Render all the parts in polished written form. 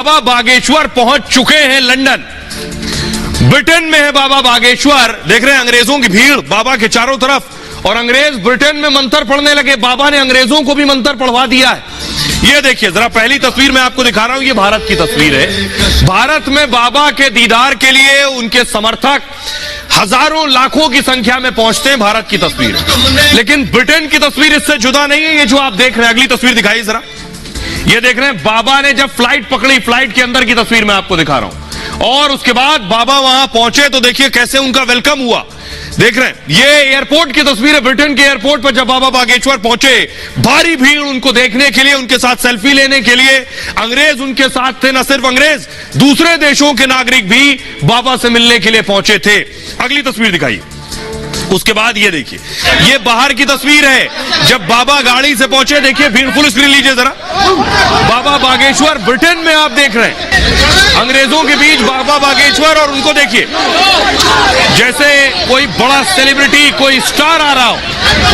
बाबा बागेश्वर पहुंच चुके हैं लंदन। ब्रिटेन में है बाबा बागेश्वर। देख रहे हैं अंग्रेजों की भीड़ बाबा के चारों तरफ, और अंग्रेज ब्रिटेन में मंत्र पढ़ने लगे। बाबा ने अंग्रेजों को भी मंत्र पढ़वा दिया है। ये देखिए जरा, पहली तस्वीर मैं आपको दिखा रहा हूं, ये भारत की तस्वीर है। भारत में बाबा के दीदार के लिए उनके समर्थक हजारों लाखों की संख्या में पहुंचते हैं। भारत की तस्वीर है, लेकिन ब्रिटेन की तस्वीर इससे जुदा नहीं है। ये जो आप देख रहे हैं, अगली तस्वीर दिखाइए जरा। ये देख रहे हैं बाबा ने जब फ्लाइट पकड़ी, फ्लाइट के अंदर की तस्वीर मैं आपको दिखा रहा हूं, और उसके बाद बाबा वहां पहुंचे तो देखिए कैसे उनका वेलकम हुआ। देख रहे हैं, ये एयरपोर्ट की तस्वीर है। ब्रिटेन के एयरपोर्ट पर जब बाबा बागेश्वर पहुंचे, भारी भीड़ उनको देखने के लिए, उनके साथ सेल्फी लेने के लिए। अंग्रेज उनके साथ थे, न सिर्फ अंग्रेज, दूसरे देशों के नागरिक भी बाबा से मिलने के लिए पहुंचे थे। अगली तस्वीर दिखाइए। उसके बाद ये देखिए, ये बाहर की तस्वीर है जब बाबा गाड़ी से पहुंचे। देखिए भीड़, फुल स्क्रीन लीजिए जरा। बाबा बागेश्वर ब्रिटेन में आप देख रहे हैं, अंग्रेजों के बीच बाबा बागेश्वर, और उनको देखिए जैसे कोई बड़ा सेलिब्रिटी, कोई स्टार आ रहा हो,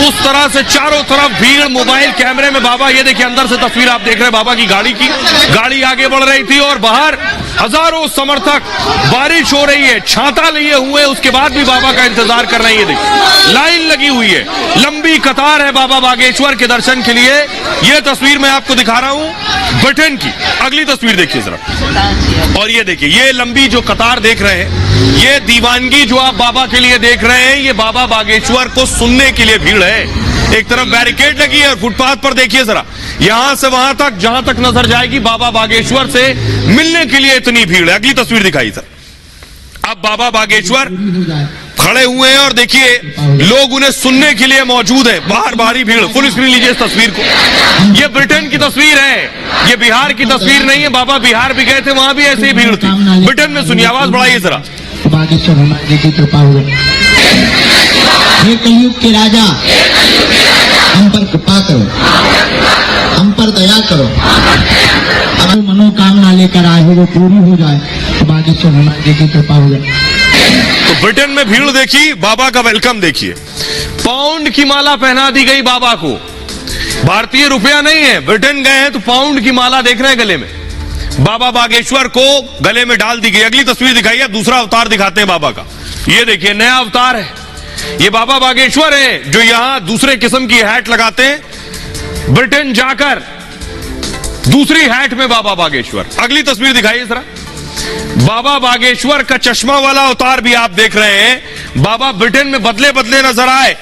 उस तरह से चारों तरफ भीड़, मोबाइल कैमरे में बाबा। ये देखिए अंदर से तस्वीर आप देख रहे हैं बाबा की गाड़ी की। गाड़ी आगे बढ़ रही थी और बाहर हजारों समर्थक, बारिश हो रही है, छाता लिए हुए, उसके बाद भी बाबा का इंतजार कर रहे हैं। ये देखिए लाइन लगी हुई है, लंबी कतार है बाबा बागेश्वर के दर्शन के लिए। यह तस्वीर मैं आपको दिखा रहा हूं ब्रिटेन की। अगली तस्वीर देखिए जरा, और ये देखिए ये लंबी जो कतार देख रहे हैं, ये दीवानगी जो आप बाबा के लिए देख रहे हैं, ये बाबा बागेश्वर को सुनने के लिए भीड़ है। एक तरफ बैरिकेड लगी है और फुटपाथ पर देखिए जरा, यहां से वहां तक, जहां तक नजर जाएगी, बाबा बागेश्वर से मिलने के लिए इतनी भीड़ है। अगली तस्वीर दिखाई सर। अब बाबा बागेश्वर खड़े हुए हैं और देखिए लोग उन्हें सुनने के लिए मौजूद है। बाहर भारी भीड़, फुल स्क्रीन लीजिए इस तस्वीर को। ये ब्रिटेन की तस्वीर है, ये बिहार की तस्वीर नहीं है। बाबा बिहार भी गए थे, वहां भी ऐसी ही भीड़ थी। ब्रिटेन में सुनिए, आवाज बढ़ाइए जरा। बागेश्वर हमारे की कृपा हुई। हे कलयुग के राजा, हम पर कृपा करो, हम पर दया करो। अगर मनोकामना लेकर आए हो वो पूरी हो जाए तो बागेश्वर हमारे की कृपा हो जाए। तो ब्रिटेन में भीड़ देखी, बाबा का वेलकम देखिए। पाउंड की माला पहना दी गई बाबा को। भारतीय रुपया नहीं है, ब्रिटेन गए हैं तो पाउंड की माला देख रहे हैं गले में। बाबा बागेश्वर को गले में डाल दी गई। अगली तस्वीर दिखाइए, दूसरा अवतार दिखाते हैं बाबा का। ये देखिए नया अवतार है, ये बाबा बागेश्वर है जो यहां दूसरे किस्म की हैट लगाते हैं। ब्रिटेन जाकर दूसरी हैट में बाबा बागेश्वर। अगली तस्वीर दिखाइए जरा। बाबा बागेश्वर का चश्मा वाला अवतार भी आप देख रहे हैं। बाबा ब्रिटेन में बदले बदले नजर आए,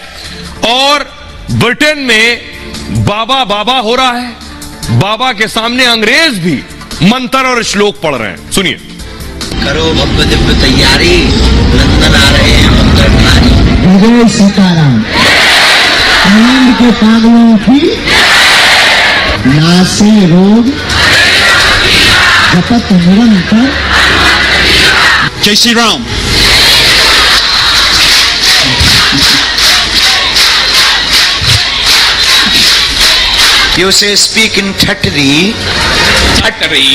और ब्रिटेन में बाबा बाबा हो रहा है। बाबा के सामने अंग्रेज भी मंत्र और श्लोक पढ़ रहे हैं। सुनिए। करो भव्य दिव्य तैयारी, नंदन आ रहे हैं मंगलधारी। जय सीताराम। नींद के पागलों की नासे रोग, जपत निरंतर। जय Shri Ram. You say speak in Thatri. Thatri.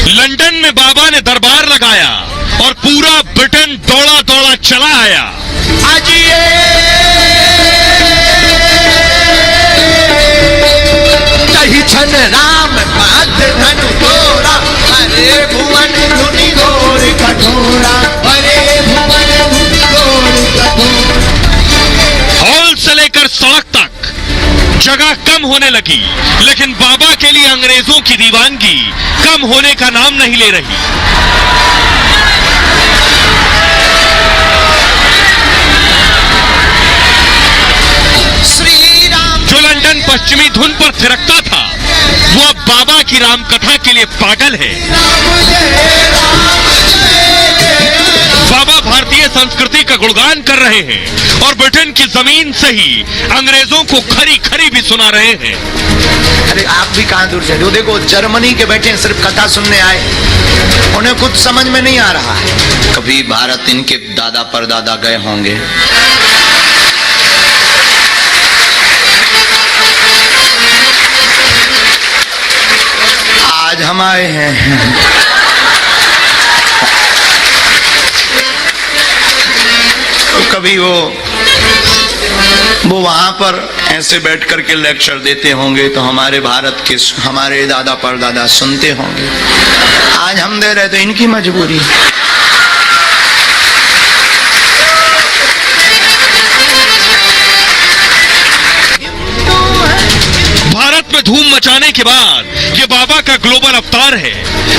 London में बाबा ने दरबार लगाया और पूरा ब्रिटेन दौड़ा दौड़ा चला आया। आजिए कही छन राम पाद धनु तोरा, अरे भुवन धुनि घोर कठोरा, अरे भुवन धुनि घोर कठोरा। हॉल से लेकर सड़क तक जगह कम होने लगी, लेकिन बाबा के लिए अंग्रेजों की दीवानगी कम होने का नाम नहीं ले रही। श्री राम जो लंदन पश्चिमी धुन पर थिरकता था, वो अब बाबा की रामकथा के लिए पागल है। बाबा भारतीय संस्कृति का गुणगान कर रहे हैं और ब्रिटेन की जमीन से ही अंग्रेजों को खरी खरी भी सुना रहे हैं। अरे आप भी कहां दूर से, देखो जर्मनी के बैठे सिर्फ कथा सुनने आए, उन्हें कुछ समझ में नहीं आ रहा है। कभी भारत इनके दादा परदादा गए होंगे। आज हम आए हैं। कभी वो वहां पर ऐसे बैठ करके लेक्चर देते होंगे तो हमारे भारत के हमारे दादा परदादा सुनते होंगे। आज हम दे रहे तो इनकी मजबूरी। भारत में धूम मचाने के बाद ये बाबा का ग्लोबल अवतार है।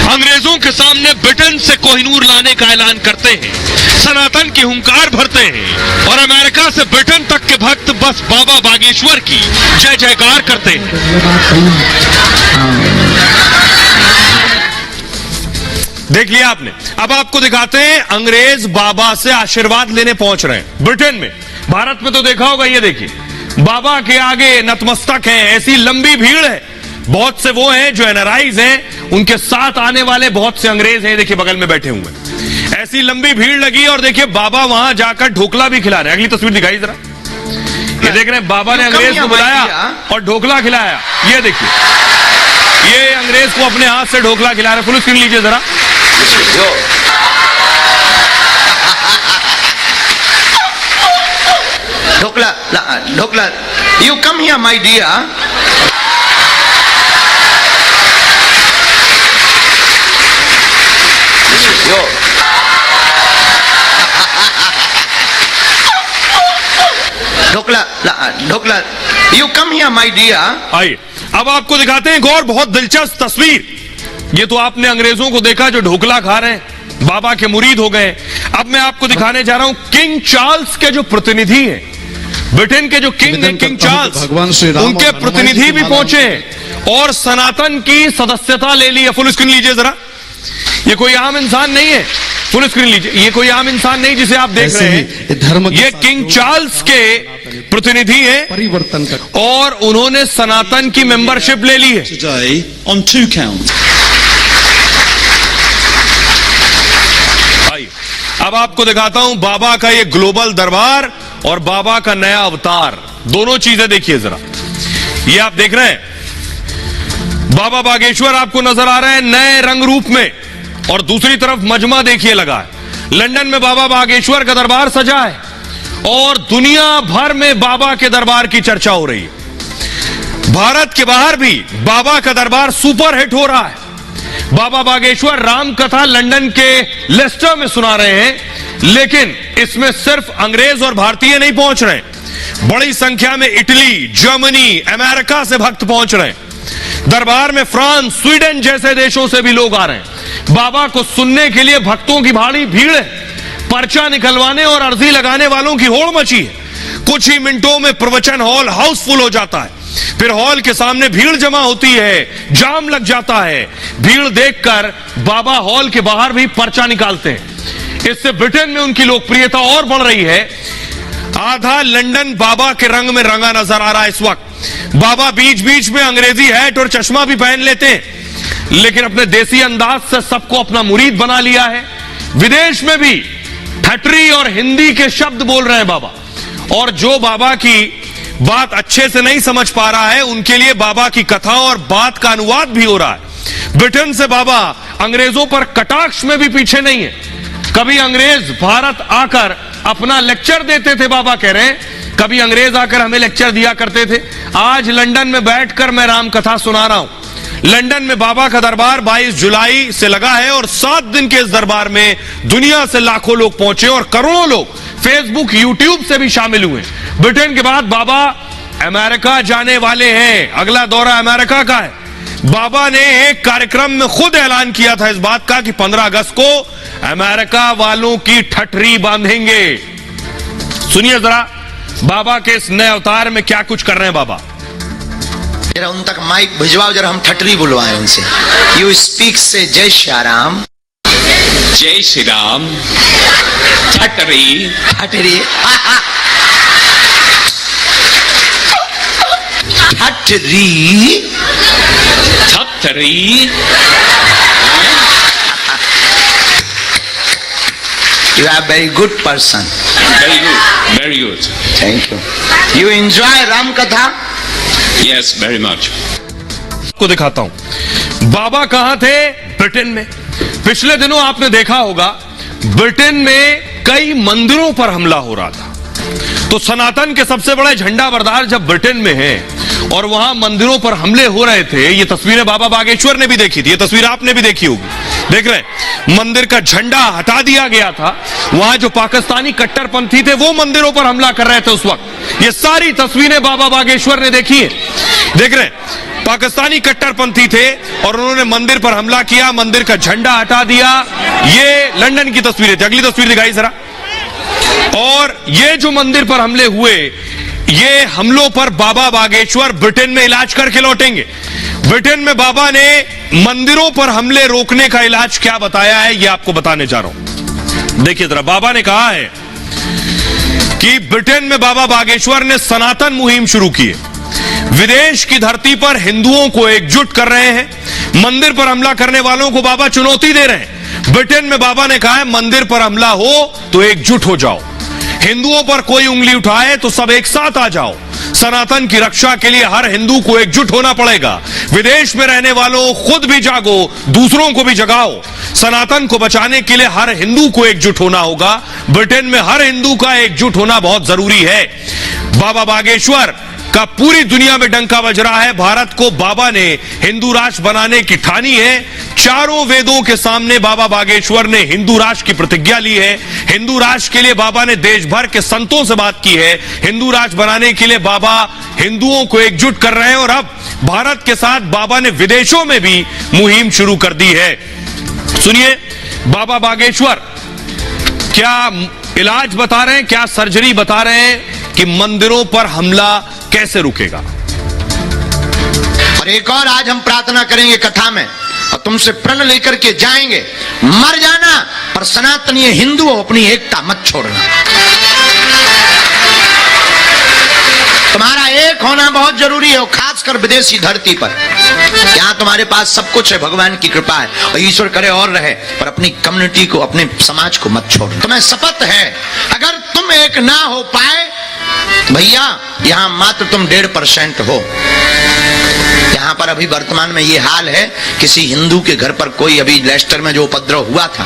अंग्रेजों के सामने ब्रिटेन से कोहिनूर लाने का ऐलान करते हैं, सनातन की हुंकार भरते हैं और अमेरिका से ब्रिटेन तक के भक्त बस बाबा बागेश्वर की जय जयकार करते हैं। देख लिया आपने। अब आपको दिखाते हैं अंग्रेज बाबा से आशीर्वाद लेने पहुंच रहे हैं ब्रिटेन में। भारत में तो देखा होगा, ये देखिए बाबा के आगे नतमस्तक हैं, ऐसी लंबी भीड़ है। बहुत से वो हैं जो एनआरआईज हैं, उनके साथ आने वाले बहुत से अंग्रेज हैं, देखिए बगल में बैठे हुए हैं। ऐसी लंबी भीड़ लगी और देखिए बाबा वहां जाकर ढोकला भी खिला रहे हैं। अगली तस्वीर दिखाई जरा, ये देख रहे हैं बाबा ने अंग्रेज को बुलाया और ढोकला खिलाया। ये देखिए, ये अंग्रेज को अपने हाथ से ढोकला खिला रहे। फुल स्क्रीन लीजिए जरा। Dhokla dhokla, you come here my dear. Dhokla dhokla, you come here my dear. आइए अब आपको दिखाते हैं एक और बहुत दिलचस्प तस्वीर। ये तो आपने अंग्रेजों को देखा जो ढोकला खा रहे हैं, बाबा के मुरीद हो गए। अब मैं आपको दिखाने जा रहा हूं किंग चार्ल्स के जो प्रतिनिधि हैं, ब्रिटेन के जो किंग हैं, किंग चार्ल्स, उनके प्रतिनिधि भी पहुंचे हैं और सनातन की सदस्यता ले ली है। फुल स्क्रीन लीजिए जरा। ये कोई आम इंसान नहीं है, फुल स्क्रीन लीजिए। ये कोई आम इंसान नहीं जिसे आप देख रहे हैं, धर्म ये किंग चार्ल्स के प्रतिनिधि हैं परिवर्तन कर और उन्होंने सनातन की मेंबरशिप ले ली है। today on 2 counts. अब आपको दिखाता हूं बाबा का ये ग्लोबल दरबार और बाबा का नया अवतार, दोनों चीजें देखिए जरा। ये आप देख रहे हैं बाबा बागेश्वर आपको नजर आ रहे हैं नए रंग रूप में, और दूसरी तरफ मजमा देखिए लगा है। लंदन में बाबा बागेश्वर का दरबार सजा है और दुनिया भर में बाबा के दरबार की चर्चा हो रही है। भारत के बाहर भी बाबा का दरबार सुपर हिट हो रहा है। बाबा बागेश्वर राम कथा लंदन के लेस्टर में सुना रहे हैं, लेकिन इसमें सिर्फ अंग्रेज और भारतीय नहीं पहुंच रहे, बड़ी संख्या में इटली, जर्मनी, अमेरिका से भक्त पहुंच रहे हैं। दरबार में फ्रांस, स्वीडन जैसे देशों से भी लोग आ रहे हैं। बाबा को सुनने के लिए भक्तों की भारी भीड़ है। पर्चा निकलवाने और अर्जी लगाने वालों की होड़ मची है। कुछ ही मिनटों में प्रवचन हॉल हाउसफुल हो जाता है, फिर हॉल के सामने भीड़ जमा होती है, जाम लग जाता है। भीड़ देखकर बाबा हॉल के बाहर भी पर्चा निकालते हैं। इससे ब्रिटेन में उनकी लोकप्रियता और बढ़ रही है। आधा लंदन बाबा के रंग में रंगा नजर आ रहा है इस वक्त। बाबा बीच बीच में अंग्रेजी हैट और चश्मा भी पहन लेते हैं, लेकिन अपने देसी अंदाज से सबको अपना मुरीद बना लिया है। विदेश में भी ठटरी और हिंदी के शब्द बोल रहे हैं बाबा, और जो बाबा की बात अच्छे से नहीं समझ पा रहा है उनके लिए बाबा की कथा और बात का अनुवाद भी हो रहा है। ब्रिटेन से बाबा अंग्रेजों पर कटाक्ष में भी पीछे नहीं है। कभी अंग्रेज भारत आकर अपना लेक्चर देते थे, बाबा कह रहे हैं कभी अंग्रेज आकर हमें लेक्चर दिया करते थे। आज लंदन में बैठकर मैं राम कथा सुना रहा हूं। लंदन में बाबा का दरबार 22 जुलाई से लगा है और 7 दिन के इस दरबार में दुनिया से लाखों लोग पहुंचे और करोड़ों लोग फेसबुक, यूट्यूब से भी शामिल हुए। ब्रिटेन के बाद बाबा अमेरिका जाने वाले हैं। अगला दौरा अमेरिका का है। बाबा ने एक कार्यक्रम में खुद ऐलान किया था इस बात का कि 15 अगस्त को अमेरिका वालों की ठठरी बांधेंगे। सुनिए जरा बाबा के इस नए अवतार में क्या कुछ कर रहे हैं बाबा। जरा उन तक माइक भिजवाओ, जरा हम ठठरी बुलवाएं उनसे। यू स्पीक से जय श्री राम। जय Shri Ram. ठटरी ठठरी ठठरी ठटरी। You are very good person. Very good, very good. Thank you. You enjoy Ram Katha? Yes, very much. को दिखाता हूं बाबा कहां थे। ब्रिटेन में। पिछले दिनों आपने देखा होगा ब्रिटेन में कई मंदिरों पर हमला हो रहा था तो सनातन के सबसे बड़े झंडा बरदार जब ब्रिटेन में हैं और वहां मंदिरों पर हमले हो रहे थे, ये तस्वीरें बाबा बागेश्वर ने भी देखी थी, ये तस्वीर आपने भी देखी होगी, देख रहे हैं मंदिर का झंडा हटा दिया गया था। वहां जो पाकिस्तानी कट्टरपंथी थे वो मंदिरों पर हमला कर रहे थे उस वक्त। ये सारी तस्वीरें बाबा बागेश्वर ने देखी है, देख रहे हैं पाकिस्तानी कट्टरपंथी थे और उन्होंने मंदिर पर हमला किया, मंदिर का झंडा हटा दिया। ये लंदन की तस्वीरें थी। अगली तस्वीर दिखाई जरा। और ये जो मंदिर पर हमले हुए, ये हमलों पर बाबा बागेश्वर ब्रिटेन में इलाज करके लौटेंगे। ब्रिटेन में बाबा ने मंदिरों पर हमले रोकने का इलाज क्या बताया है, ये आपको बताने जा रहा हूं। देखिए जरा, बाबा ने कहा है कि ब्रिटेन में बाबा बागेश्वर ने सनातन मुहिम शुरू की है, विदेश की धरती पर हिंदुओं को एकजुट कर रहे हैं, मंदिर पर हमला करने वालों को बाबा चुनौती दे रहे हैं। ब्रिटेन में बाबा ने कहा है मंदिर पर हमला हो तो एकजुट हो जाओ, हिंदुओं पर कोई उंगली उठाए तो सब एक साथ आ जाओ, सनातन की रक्षा के लिए हर हिंदू को एकजुट होना पड़ेगा। विदेश में रहने वालों खुद भी जागो, दूसरों को भी जगाओ, सनातन को बचाने के लिए हर हिंदू को एकजुट होना होगा। ब्रिटेन में हर हिंदू का एकजुट होना बहुत जरूरी है। बाबा बागेश्वर का पूरी दुनिया में डंका बज रहा है। भारत को बाबा ने हिंदू राष्ट्र बनाने की ठानी है। चारों वेदों के सामने बाबा बागेश्वर ने हिंदू राष्ट्र की प्रतिज्ञा ली है। हिंदू राष्ट्र के लिए बाबा ने देश भर के संतों से बात की है। हिंदू राष्ट्र बनाने के लिए बाबा हिंदुओं को एकजुट कर रहे हैं और अब भारत के साथ बाबा ने विदेशों में भी मुहिम शुरू कर दी है। सुनिए बाबा बागेश्वर क्या इलाज बता रहे हैं, क्या सर्जरी बता रहे हैं कि मंदिरों पर हमला कैसे रुकेगा। और एक और आज हम प्रार्थना करेंगे कथा में, और तुमसे प्रण लेकर के जाएंगे, मर जाना पर सनातनीय हिंदुओं अपनी एकता मत छोड़ना। तुम्हारा एक होना बहुत जरूरी है, खासकर विदेशी धरती पर। यहाँ तुम्हारे पास सब कुछ है, भगवान की कृपा है और ईश्वर करे और रहे, पर अपनी कम्युनिटी को, अपने समाज को मत छोड़ो। तुम्हें शपथ है, अगर तुम एक ना हो पाए भैया, यहां मात्र तुम 1.5% हो। यहां पर अभी वर्तमान में ये हाल है, किसी हिंदू के घर पर कोई अभी लेस्टर में जो उपद्रव हुआ था,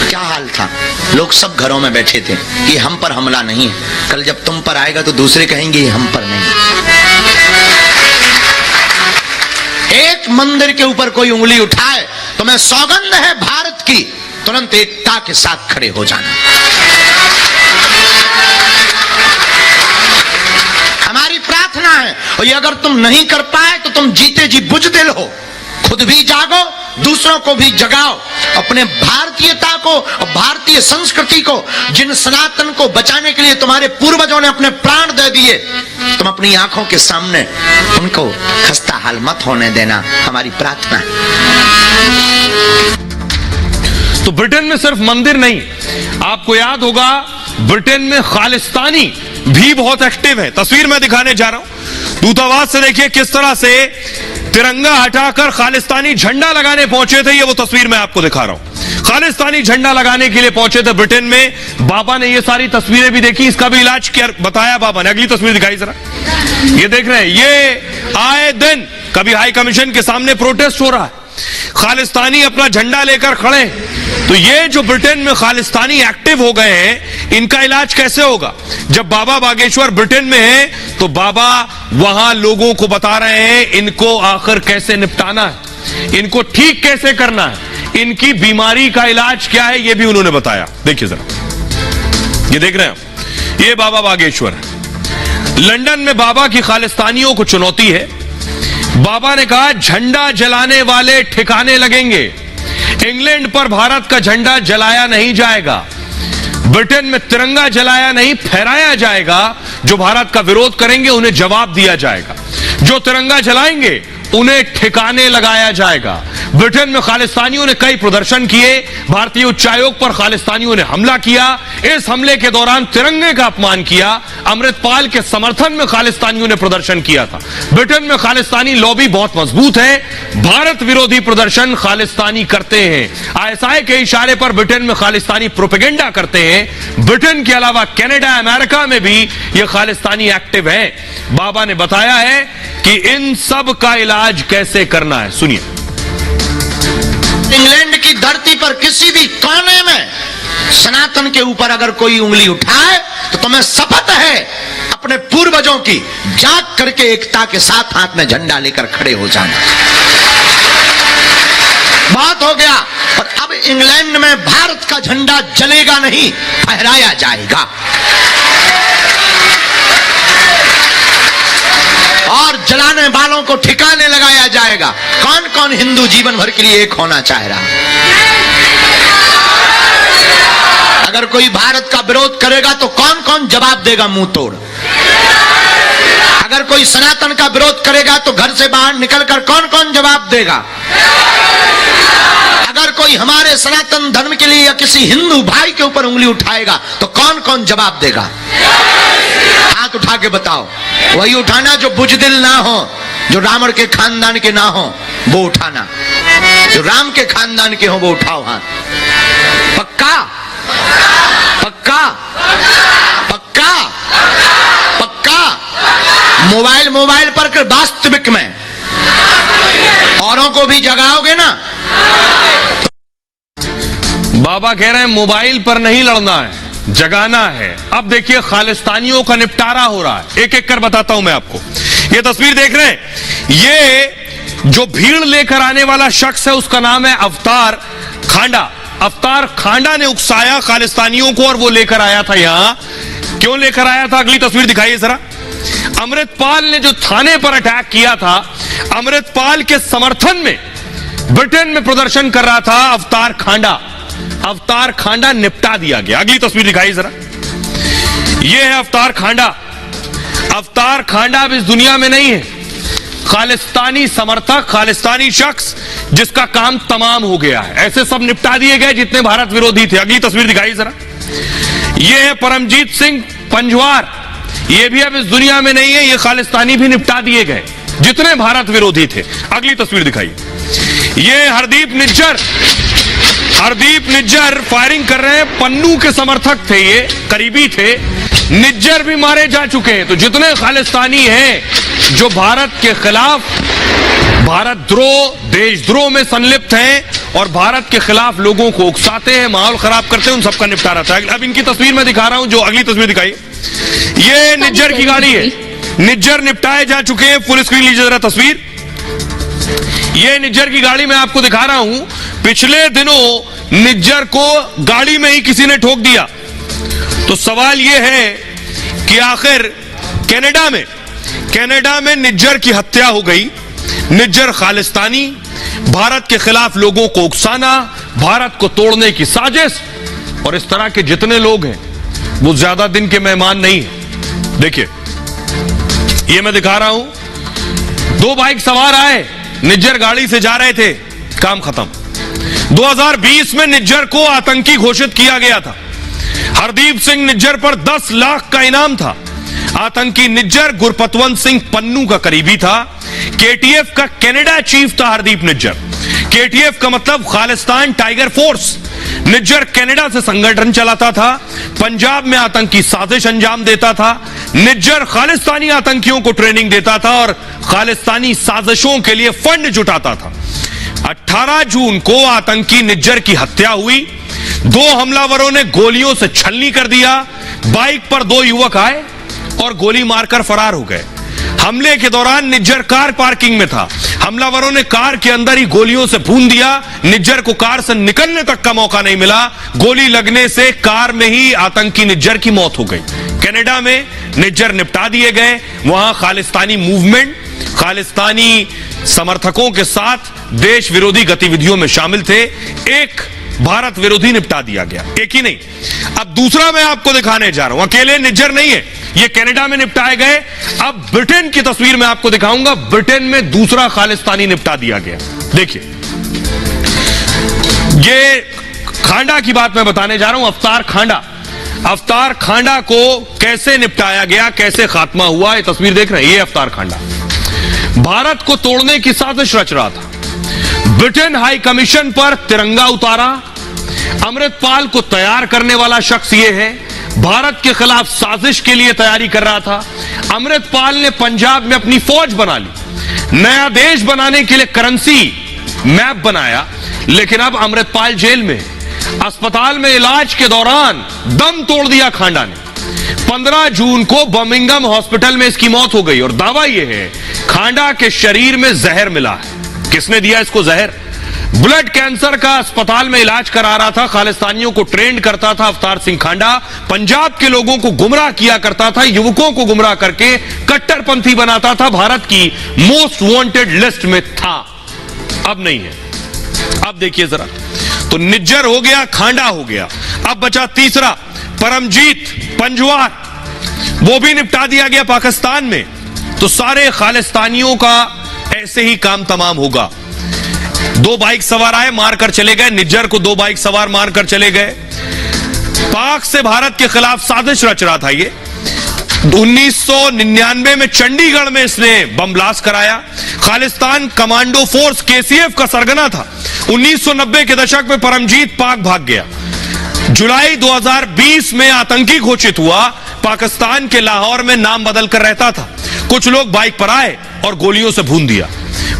क्या हाल था, लोग सब घरों में बैठे थे कि हम पर हमला नहीं है। कल जब तुम पर आएगा तो दूसरे कहेंगे हम पर नहीं। एक मंदिर के ऊपर कोई उंगली उठाए तो मैं सौगंध है भारत की, तुरंत एकता के साथ खड़े हो जाना। हमारी प्रार्थना है, और ये अगर तुम नहीं कर पाए तो तुम जीते जी बुझदिल हो, खुद भी जागो, दूसरों को भी जगाओ। अपने भारतीयता को और भारतीय संस्कृति को, जिन सनातन को बचाने के लिए तुम्हारे पूर्वजों ने अपने प्राण दे दिए, तुम अपनी आंखों के सामने उनको खस्ता हाल मत होने देना, हमारी प्रार्थना है। तो ब्रिटेन में सिर्फ मंदिर नहीं, आपको याद होगा ब्रिटेन में खालिस्तानी भी बहुत एक्टिव है। तस्वीर में दिखाने जा रहा हूं, दूतावास से देखिए किस तरह से तिरंगा हटाकर खालिस्तानी झंडा लगाने पहुंचे थे। ये वो तस्वीर मैं आपको दिखा रहा हूं, खालिस्तानी झंडा लगाने के लिए पहुंचे थे ब्रिटेन में। बाबा ने ये सारी तस्वीरें भी देखी, इसका भी इलाज क्या बताया बाबा ने। अगली तस्वीर दिखाई जरा, ये देख रहे हैं, ये आए दिन कभी हाई कमीशन के सामने प्रोटेस्ट हो रहा है, खालिस्तानी अपना झंडा लेकर खड़े। तो ये जो ब्रिटेन में खालिस्तानी एक्टिव हो गए हैं, इनका इलाज कैसे होगा। जब बाबा बागेश्वर ब्रिटेन में है तो बाबा वहां लोगों को बता रहे हैं इनको आखिर कैसे निपटाना है, इनको ठीक कैसे करना है, इनकी बीमारी का इलाज क्या है, यह भी उन्होंने बताया। देखिए जरा, ये देख रहे हैं, ये बाबा बागेश्वर है। लंदन में बाबा की खालिस्तानियों को चुनौती है। बाबा ने कहा झंडा जलाने वाले ठिकाने लगेंगे, इंग्लैंड पर भारत का झंडा जलाया नहीं जाएगा, ब्रिटेन में तिरंगा जलाया नहीं फहराया जाएगा। जो भारत का विरोध करेंगे उन्हें जवाब दिया जाएगा, जो तिरंगा जलाएंगे उन्हें ठिकाने लगाया जाएगा। ब्रिटेन में खालिस्तानियों ने कई प्रदर्शन किए, भारतीय उच्चायोग पर खालिस्तानियों ने हमला किया, इस हमले के दौरान तिरंगे का अपमान किया, अमृतपाल के समर्थन में खालिस्तानियों ने प्रदर्शन किया था। ब्रिटेन में खालिस्तानी लॉबी बहुत मजबूत है, भारत विरोधी प्रदर्शन खालिस्तानी करते हैं, आईएसआई के इशारे पर ब्रिटेन में खालिस्तानी प्रोपेगेंडा करते हैं। ब्रिटेन के अलावा कनाडा, अमेरिका में भी ये खालिस्तानी एक्टिव है। बाबा ने बताया है कि इन सब का इलाज कैसे करना है, सुनिए। इंग्लैंड की धरती पर किसी भी कोने में सनातन के ऊपर अगर कोई उंगली उठाए तो तुम्हें शपथ है अपने पूर्वजों की, जाग करके एकता के साथ हाथ में झंडा लेकर खड़े हो जाना। बात हो गया। और अब इंग्लैंड में भारत का झंडा जलेगा नहीं, फहराया जाएगा। और जलाने वालों को ठिकाने लगाया जाएगा। कौन कौन हिंदू जीवन भर के लिए एक होना चाह रहा है? अगर कोई भारत का विरोध करेगा तो कौन कौन जवाब देगा मुंह तोड़? अगर कोई सनातन का विरोध करेगा तो घर से बाहर निकलकर कौन कौन जवाब देगा? अगर कोई हमारे सनातन धर्म के लिए या किसी हिंदू भाई के ऊपर उंगली उठाएगा तो कौन कौन जवाब देगा? हाथ उठा के बताओ। वही उठाना जो बुजदिल ना हो, जो रावण के खानदान के ना हो, वो उठाना। जो राम के खानदान के हो वो उठाओ हाथ। पक्का? पक्का? पक्का? पक्का? मोबाइल पर वास्तविक में औरों को भी जगाओगे ना? बाबा कह रहे हैं मोबाइल पर नहीं लड़ना है, जगाना है। अब देखिए खालिस्तानियों का निपटारा हो रहा है। एक एक कर बताता हूं मैं आपको। ये तस्वीर देख रहे हैं, ये जो भीड़ लेकर आने वाला शख्स है उसका नाम है अवतार खांडा। अवतार खांडा ने उकसाया खालिस्तानियों को और वो लेकर आया था यहां। क्यों लेकर आया था? अगली तस्वीर दिखाइए जरा। अमृतपाल ने जो थाने पर अटैक किया था, अमृतपाल के समर्थन में ब्रिटेन में प्रदर्शन कर रहा था अवतार खांडा। अवतार खांडा निपटा दिया गया। अगली तस्वीर दिखाइए जरा। यह है अवतार खांडा। अवतार खांडा अब इस दुनिया में नहीं है। खालिस्तानी समर्थक, खालिस्तानी शख्स जिसका काम तमाम हो गया है। ऐसे सब निपटा दिए गए जितने भारत विरोधी थे। अगली तस्वीर दिखाइए जरा। यह है परमजीत सिंह पंजवार। यह भी अब इस दुनिया में नहीं है। ये खालिस्तानी भी निपटा दिए गए जितने भारत विरोधी थे। अगली तस्वीर दिखाइए। यह हरदीप निज्जर। हरदीप निज्जर फायरिंग कर रहे हैं। पन्नू के समर्थक थे, ये करीबी थे। निज्जर भी मारे जा चुके हैं। तो जितने खालिस्तानी हैं जो भारत के खिलाफ, भारत द्रोह, देशद्रोह में संलिप्त हैं और भारत के खिलाफ लोगों को उकसाते हैं, माहौल खराब करते हैं, उन सबका निपटारा था। अब इनकी तस्वीर मैं दिखा रहा हूं। जो अगली तस्वीर दिखाइए, ये निज्जर की गाड़ी है। निज्जर निपटाए जा चुके हैं। फुल स्क्रीन लीजिए जरा तस्वीर। ये निज्जर की गाड़ी मैं आपको दिखा रहा हूं। पिछले दिनों निज्जर को गाड़ी में ही किसी ने ठोक दिया। तो सवाल यह है कि आखिर कनाडा में निज्जर की हत्या हो गई। निज्जर खालिस्तानी, भारत के खिलाफ लोगों को उकसाना, भारत को तोड़ने की साजिश, और इस तरह के जितने लोग हैं वो ज्यादा दिन के मेहमान नहीं है। देखिए, ये मैं दिखा रहा हूं। 2 बाइक सवार आए, निज्जर गाड़ी से जा रहे थे, काम खत्म। 2020 में निज्जर को आतंकी घोषित किया गया था। हरदीप सिंह निज्जर पर 10 लाख का इनाम था। आतंकी निज्जर गुरपतवंत सिंह पन्नू का करीबी था। केटीएफ का कनाडा चीफ था हरदीप निज्जर। केटीएफ का मतलब Khalistan tiger force. Nijjar Canada से संगठन चलाता था, पंजाब में आतंकी साजिश अंजाम देता था। निज्जर खालिस्तानी आतंकियों को ट्रेनिंग देता था और खालिस्तानी साजिशों के लिए फंड जुटाता था। 18 जून को आतंकी निज्जर की हत्या हुई। 2 हमलावरों ने गोलियों से छलनी कर दिया। बाइक पर 2 युवक आए और गोली मारकर फरार हो गए। हमले के दौरान निज्जर कार पार्किंग में था। हमलावरों ने कार के अंदर ही गोलियों से भून दिया। निज्जर को कार से निकलने तक का मौका नहीं मिला। गोली लगने से कार में ही आतंकी निज्जर की मौत हो गई। कनाडा में निज्जर निपटा दिए गए। वहां खालिस्तानी मूवमेंट, खालिस्तानी समर्थकों के साथ देश विरोधी गतिविधियों में शामिल थे। एक भारत विरोधी निपटा दिया गया। एक ही नहीं, अब दूसरा मैं आपको दिखाने जा रहा हूं। अकेले निज्जर नहीं है, ये कनाडा में निपटाए गए। अब ब्रिटेन की तस्वीर मैं आपको दिखाऊंगा। ब्रिटेन में दूसरा खालिस्तानी निपटा दिया गया। देखिए, ये खांडा की बात मैं बताने जा रहा हूं। अवतार खांडा। अवतार खांडा को कैसे निपटाया गया, कैसे खात्मा हुआ, ये तस्वीर देख रहे हैं। ये अवतार खांडा भारत को तोड़ने की साजिश रच रहा था। ब्रिटेन हाई कमीशन पर तिरंगा उतारा। अमृतपाल को तैयार करने वाला शख्स ये है। भारत के खिलाफ साजिश के लिए तैयारी कर रहा था। अमृतपाल ने पंजाब में अपनी फौज बना ली। नया देश बनाने के लिए करेंसी मैप बनाया। लेकिन अब अमृतपाल जेल में। अस्पताल में इलाज के दौरान दम तोड़ दिया खांडा ने। 15 जून को बर्मिंघम हॉस्पिटल में इसकी मौत हो गई और दावा यह है खांडा के शरीर में जहर मिला है। किसने दिया इसको जहर? ब्लड कैंसर का अस्पताल में इलाज करा रहा था, खालिस्तानियों को ट्रेंड करता था अवतार सिंह खांडा, पंजाब के लोगों को गुमराह किया करता था, युवकों को गुमराह करके कट्टरपंथी बनाता था, भारत की मोस्ट वांटेड लिस्ट में था। अब नहीं है। अब देखिए जरा, तो निज्जर हो गया, खांडा हो गया, अब बचा तीसरा परमजीत पंजवार, वो भी निपटा दिया गया पाकिस्तान में। तो सारे खालिस्तानियों का ऐसे ही काम तमाम होगा। 2 बाइक सवार आए, मारकर चले गए, निज्जर को 2 बाइक सवार मारकर चले गए। पाक से भारत के खिलाफ साजिश रच रहा था ये। 1999 में चंडीगढ़ में इसने बम ब्लास्ट कराया। खालिस्तान कमांडो फोर्स केसीएफ का सरगना था। 1990 के दशक में परमजीत पाक भाग गया। जुलाई 2020 में आतंकी घोषित हुआ। पाकिस्तान के लाहौर में नाम बदलकर रहता था। कुछ लोग बाइक पर आए और गोलियों से भून दिया।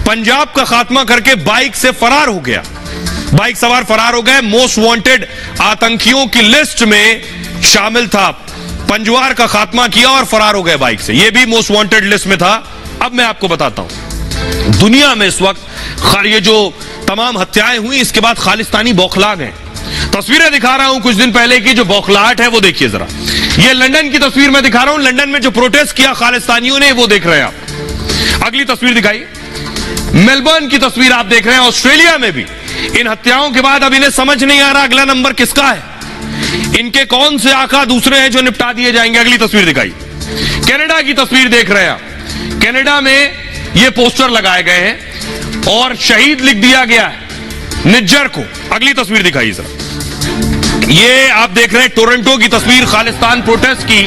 पंजाब का खात्मा करके बाइक से फरार हो गया। बाइक सवार फरार हो गए। मोस्ट वांटेड आतंकियों की लिस्ट में शामिल था। पंजवार का खात्मा किया और फरार हो गए बाइक से। यह भी मोस्ट वांटेड लिस्ट में था। अब मैं आपको बताता हूं, दुनिया में इस वक्त ये जो तमाम हत्याएं हुई, इसके बाद खालिस्तानी बौखला गए। तस्वीरें दिखा रहा हूं कुछ दिन पहले की, जो बौखलाहट है वो देखिए जरा। ये लंदन की तस्वीर मैं दिखा रहा हूं। लंदन में जो प्रोटेस्ट किया खालिस्तानियों ने, वो देख रहे हैं आप। अगली तस्वीर दिखाइए। मेलबर्न की तस्वीर आप देख रहे हैं। ऑस्ट्रेलिया में भी इन हत्याओं के बाद अब इन्हें समझ नहीं आ रहा अगला नंबर किसका है, इनके कौन से आका दूसरे हैं जो निपटा दिए जाएंगे। अगली तस्वीर दिखाइए। कनाडा की तस्वीर देख रहे हैं आप। कनाडा में ये पोस्टर लगाए गए हैं और शहीद लिख दिया गया है निज्जर को। अगली तस्वीर दिखाइए सर। ये आप देख रहे हैं टोरंटो की तस्वीर खालिस्तान प्रोटेस्ट की।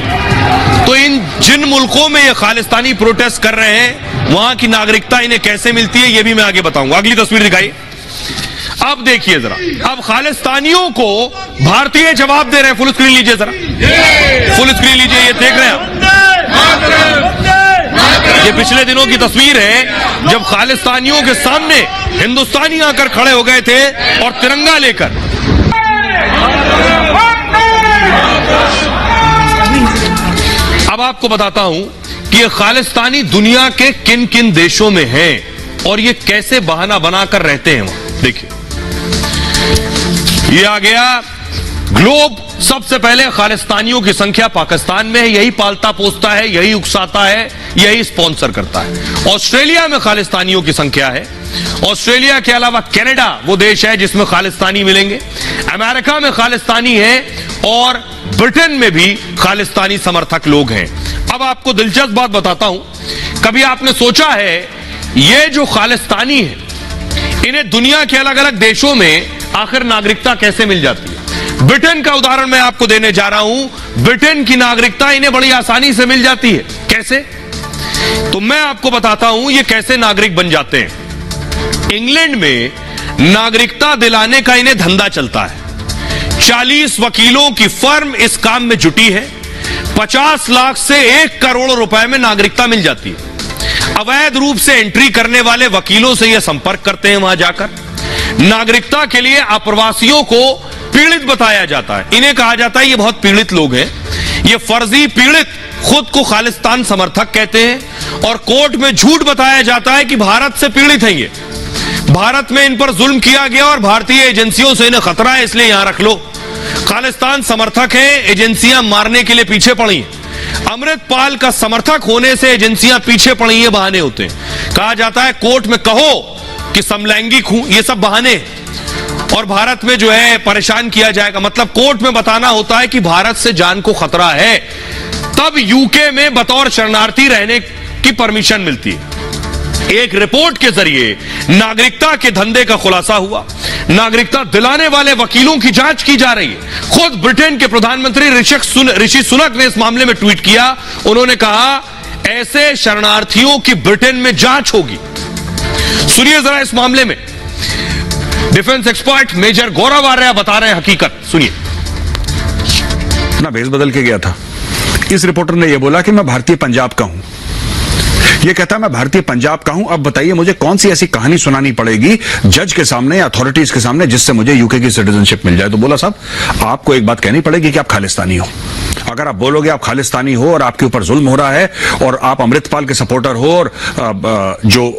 तो इन जिन मुल्कों में ये खालिस्तानी प्रोटेस्ट कर रहे हैं, वहां की नागरिकता इन्हें कैसे मिलती है, ये भी मैं आगे बताऊंगा। अगली तस्वीर दिखाइए। अब देखिए जरा, अब खालिस्तानियों को भारतीय जवाब दे रहे हैं। फुल स्क्रीन लीजिए जरा, फुल स्क्रीन लीजिए। ये देख रहे हैं आप, ये पिछले दिनों की तस्वीर है जब खालिस्तानियों के सामने हिंदुस्तानी आकर खड़े हो गए थे और तिरंगा लेकर। अब आपको बताता हूं कि ये खालिस्तानी दुनिया के किन किन देशों में हैं और ये कैसे बहाना बनाकर रहते हैं वहां। देखिए, ये आ गया ग्लोब। सबसे पहले खालिस्तानियों की संख्या पाकिस्तान में है, यही पालता पोसता है, यही उकसाता है, यही स्पॉन्सर करता है। ऑस्ट्रेलिया में खालिस्तानियों की संख्या है। ऑस्ट्रेलिया के अलावा कनाडा वो देश है जिसमें खालिस्तानी मिलेंगे। अमेरिका में खालिस्तानी है और ब्रिटेन में भी खालिस्तानी समर्थक लोग हैं। अब आपको दिलचस्प बात बताता हूं, कभी आपने सोचा है ये जो खालिस्तानी है, इन्हें दुनिया के अलग अलग देशों में आखिर नागरिकता कैसे मिल जाती है? ब्रिटेन का उदाहरण मैं आपको देने जा रहा हूं। ब्रिटेन की नागरिकता इन्हें बड़ी आसानी से मिल जाती है। कैसे? तो मैं आपको बताता हूं ये कैसे नागरिक बन जाते हैं। इंग्लैंड में नागरिकता दिलाने का इन्हें धंधा चलता है। 40 वकीलों की फर्म इस काम में जुटी है। 50 लाख से 1 करोड़ रुपए में नागरिकता मिल जाती है। अवैध रूप से एंट्री करने वाले वकीलों से यह संपर्क करते हैं। वहां जाकर नागरिकता के लिए अप्रवासियों को पीड़ित बताया जाता है। इन्हें कहा जाता है ये बहुत पीड़ित लोग हैं। ये फर्जी पीड़ित खुद को खालिस्तान समर्थक कहते हैं और कोर्ट में झूठ बताया जाता है कि भारत से पीड़ित हैं। ये भारत में इन पर जुल्म किया गया और भारतीय एजेंसियों से इन्हें खतरा है, इसलिए यहां रख लो। खालिस्तान समर्थक हैं, एजेंसियां मारने के लिए पीछे पड़ी हैं। अमृतपाल का समर्थक होने से एजेंसियां पीछे पड़ी, ये बहाने होते हैं। कहा जाता है कोर्ट में कहो कि समलैंगिक हूं, ये सब बहाने। और भारत में जो है परेशान किया जाएगा, मतलब कोर्ट में बताना होता है कि भारत से जान को खतरा है, तब यूके में बतौर शरणार्थी रहने की परमिशन मिलती है। एक रिपोर्ट के जरिए नागरिकता के धंधे का खुलासा हुआ। नागरिकता दिलाने वाले वकीलों की जांच की जा रही है। खुद ब्रिटेन के प्रधानमंत्री ऋषि सुनक ने इस मामले में ट्वीट किया। उन्होंने कहा ऐसे शरणार्थियों की ब्रिटेन में जांच होगी। सुनिए जरा इस मामले में डिफेंस एक्सपर्ट मेजर गौरव आर्या बता रहे हैं हकीकत। सुनिए। अपना भेस बदल के गया था। इस रिपोर्टर ने यह बोला कि मैं भारतीय पंजाब का हूं। ये कहता है मैं भारतीय पंजाब का हूं, अब बताइए मुझे कौन सी ऐसी कहानी सुनानी पड़ेगी जज के सामने या अथॉरिटीज के सामने जिससे मुझे यूके की सिटीजनशिप मिल जाए। तो बोला साहब आपको एक बात कहनी पड़ेगी कि आप खालिस्तानी हो। अगर आप बोलोगे आप खालिस्तानी हो और आपके ऊपर जुल्म हो रहा है और आप अमृतपाल के सपोर्टर हो और जो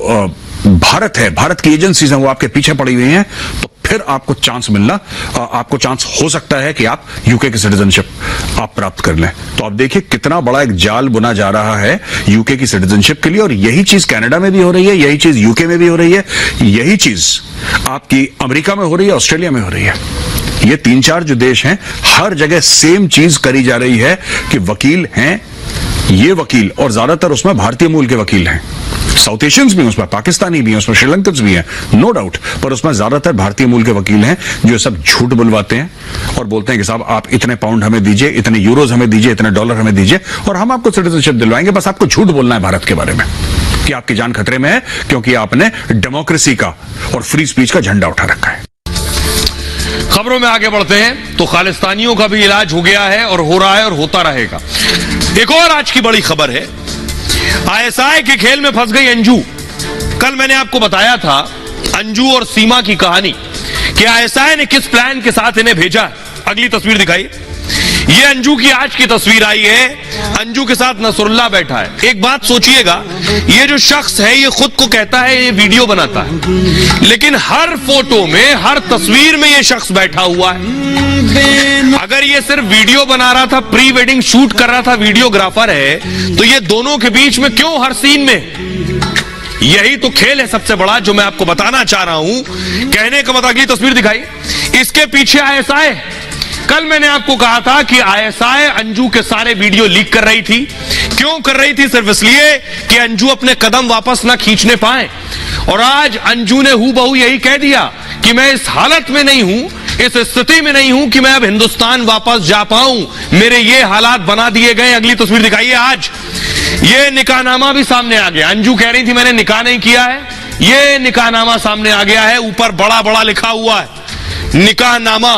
भारत है, भारत की एजेंसीज हैं वो आपके पीछे पड़ी हुई हैं, तो फिर आपको चांस मिलना, आपको चांस हो सकता है कि आप यूके की सिटीजनशिप आप प्राप्त कर लें। तो आप देखिए कितना बड़ा एक जाल बुना जा रहा है यूके की सिटीजनशिप के लिए, और यही चीज कनाडा में भी हो रही है, यही चीज यूके में भी हो रही है, यही चीज आपकी अमेरिका में हो रही है, ऑस्ट्रेलिया में हो रही है। ये 3-4 जो देश हैं हर जगह सेम चीज करी जा रही है कि वकील हैं ये वकील, और ज्यादातर उसमें भारतीय मूल के वकील हैं। साउथ एशियंस भी हैं उसमें, पाकिस्तानी भी हैं उसमें, श्रीलंकन्स भी हैं, नो डाउट, पर उसमें ज्यादातर भारतीय मूल के वकील हैं जो सब झूठ बुलवाते हैं और बोलते हैं कि साहब आप इतने पाउंड हमें दीजिए, इतने यूरोज हमें दीजिए, इतने डॉलर हमें दीजिए और हम आपको सिटीजनशिप दिलवाएंगे। बस आपको झूठ बोलना है भारत के बारे में कि आपकी जान खतरे में है क्योंकि आपने डेमोक्रेसी का और फ्री स्पीच का झंडा उठा रखा है। खबरों में आगे बढ़ते हैं तो खालिस्तानियों का भी इलाज हो गया है और हो रहा है और होता रहेगा। एक और आज की बड़ी खबर है, आईएसआई के खेल में फंस गई अंजू। कल मैंने आपको बताया था अंजू और सीमा की कहानी कि आईएसआई ने किस प्लान के साथ इन्हें भेजा। अगली तस्वीर दिखाई, ये अंजू की आज की तस्वीर आई है। अंजू के साथ नसरुल्लाह बैठा है। एक बात सोचिएगा, ये जो शख्स है ये खुद को कहता है ये वीडियो बनाता है, लेकिन हर फोटो में, हर तस्वीर में ये शख्स बैठा हुआ है। अगर ये सिर्फ वीडियो बना रहा था, प्री वेडिंग शूट कर रहा था, वीडियोग्राफर है, तो ये दोनों के बीच में क्यों हर सीन में? यही तो खेल है सबसे बड़ा जो मैं आपको बताना चाह रहा हूं। कहने का मतलब, अगली तस्वीर दिखाई, इसके पीछे आईएसआई। कल मैंने आपको कहा था कि आईएसआई अंजू के सारे वीडियो लीक कर रही थी। क्यों कर रही थी? सिर्फ इसलिए कि अंजू अपने कदम वापस ना खींचने पाए। और आज अंजू ने हूबहू यही कह दिया कि मैं इस हालत में नहीं हूं, इस स्थिति में नहीं हूं कि मैं अब हिंदुस्तान वापस जा पाऊं, मेरे ये हालात बना दिए गए। अगली तस्वीर दिखाइए, आज ये निकाहनामा भी सामने आ गया। अंजू कह रही थी मैंने निकाह नहीं किया है, ये निकाहनामा सामने आ गया है। ऊपर बड़ा बड़ा लिखा हुआ है निकाहनामा,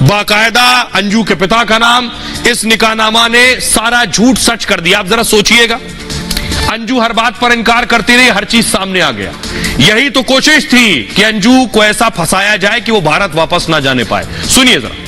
बाकायदा अंजू के पिता का नाम। इस निकाहनामा ने सारा झूठ सच कर दिया। आप जरा सोचिएगा, अंजू हर बात पर इनकार करती रही, हर चीज सामने आ गया। यही तो कोशिश थी कि अंजू को ऐसा फंसाया जाए कि वो भारत वापस ना जाने पाए। सुनिए जरा।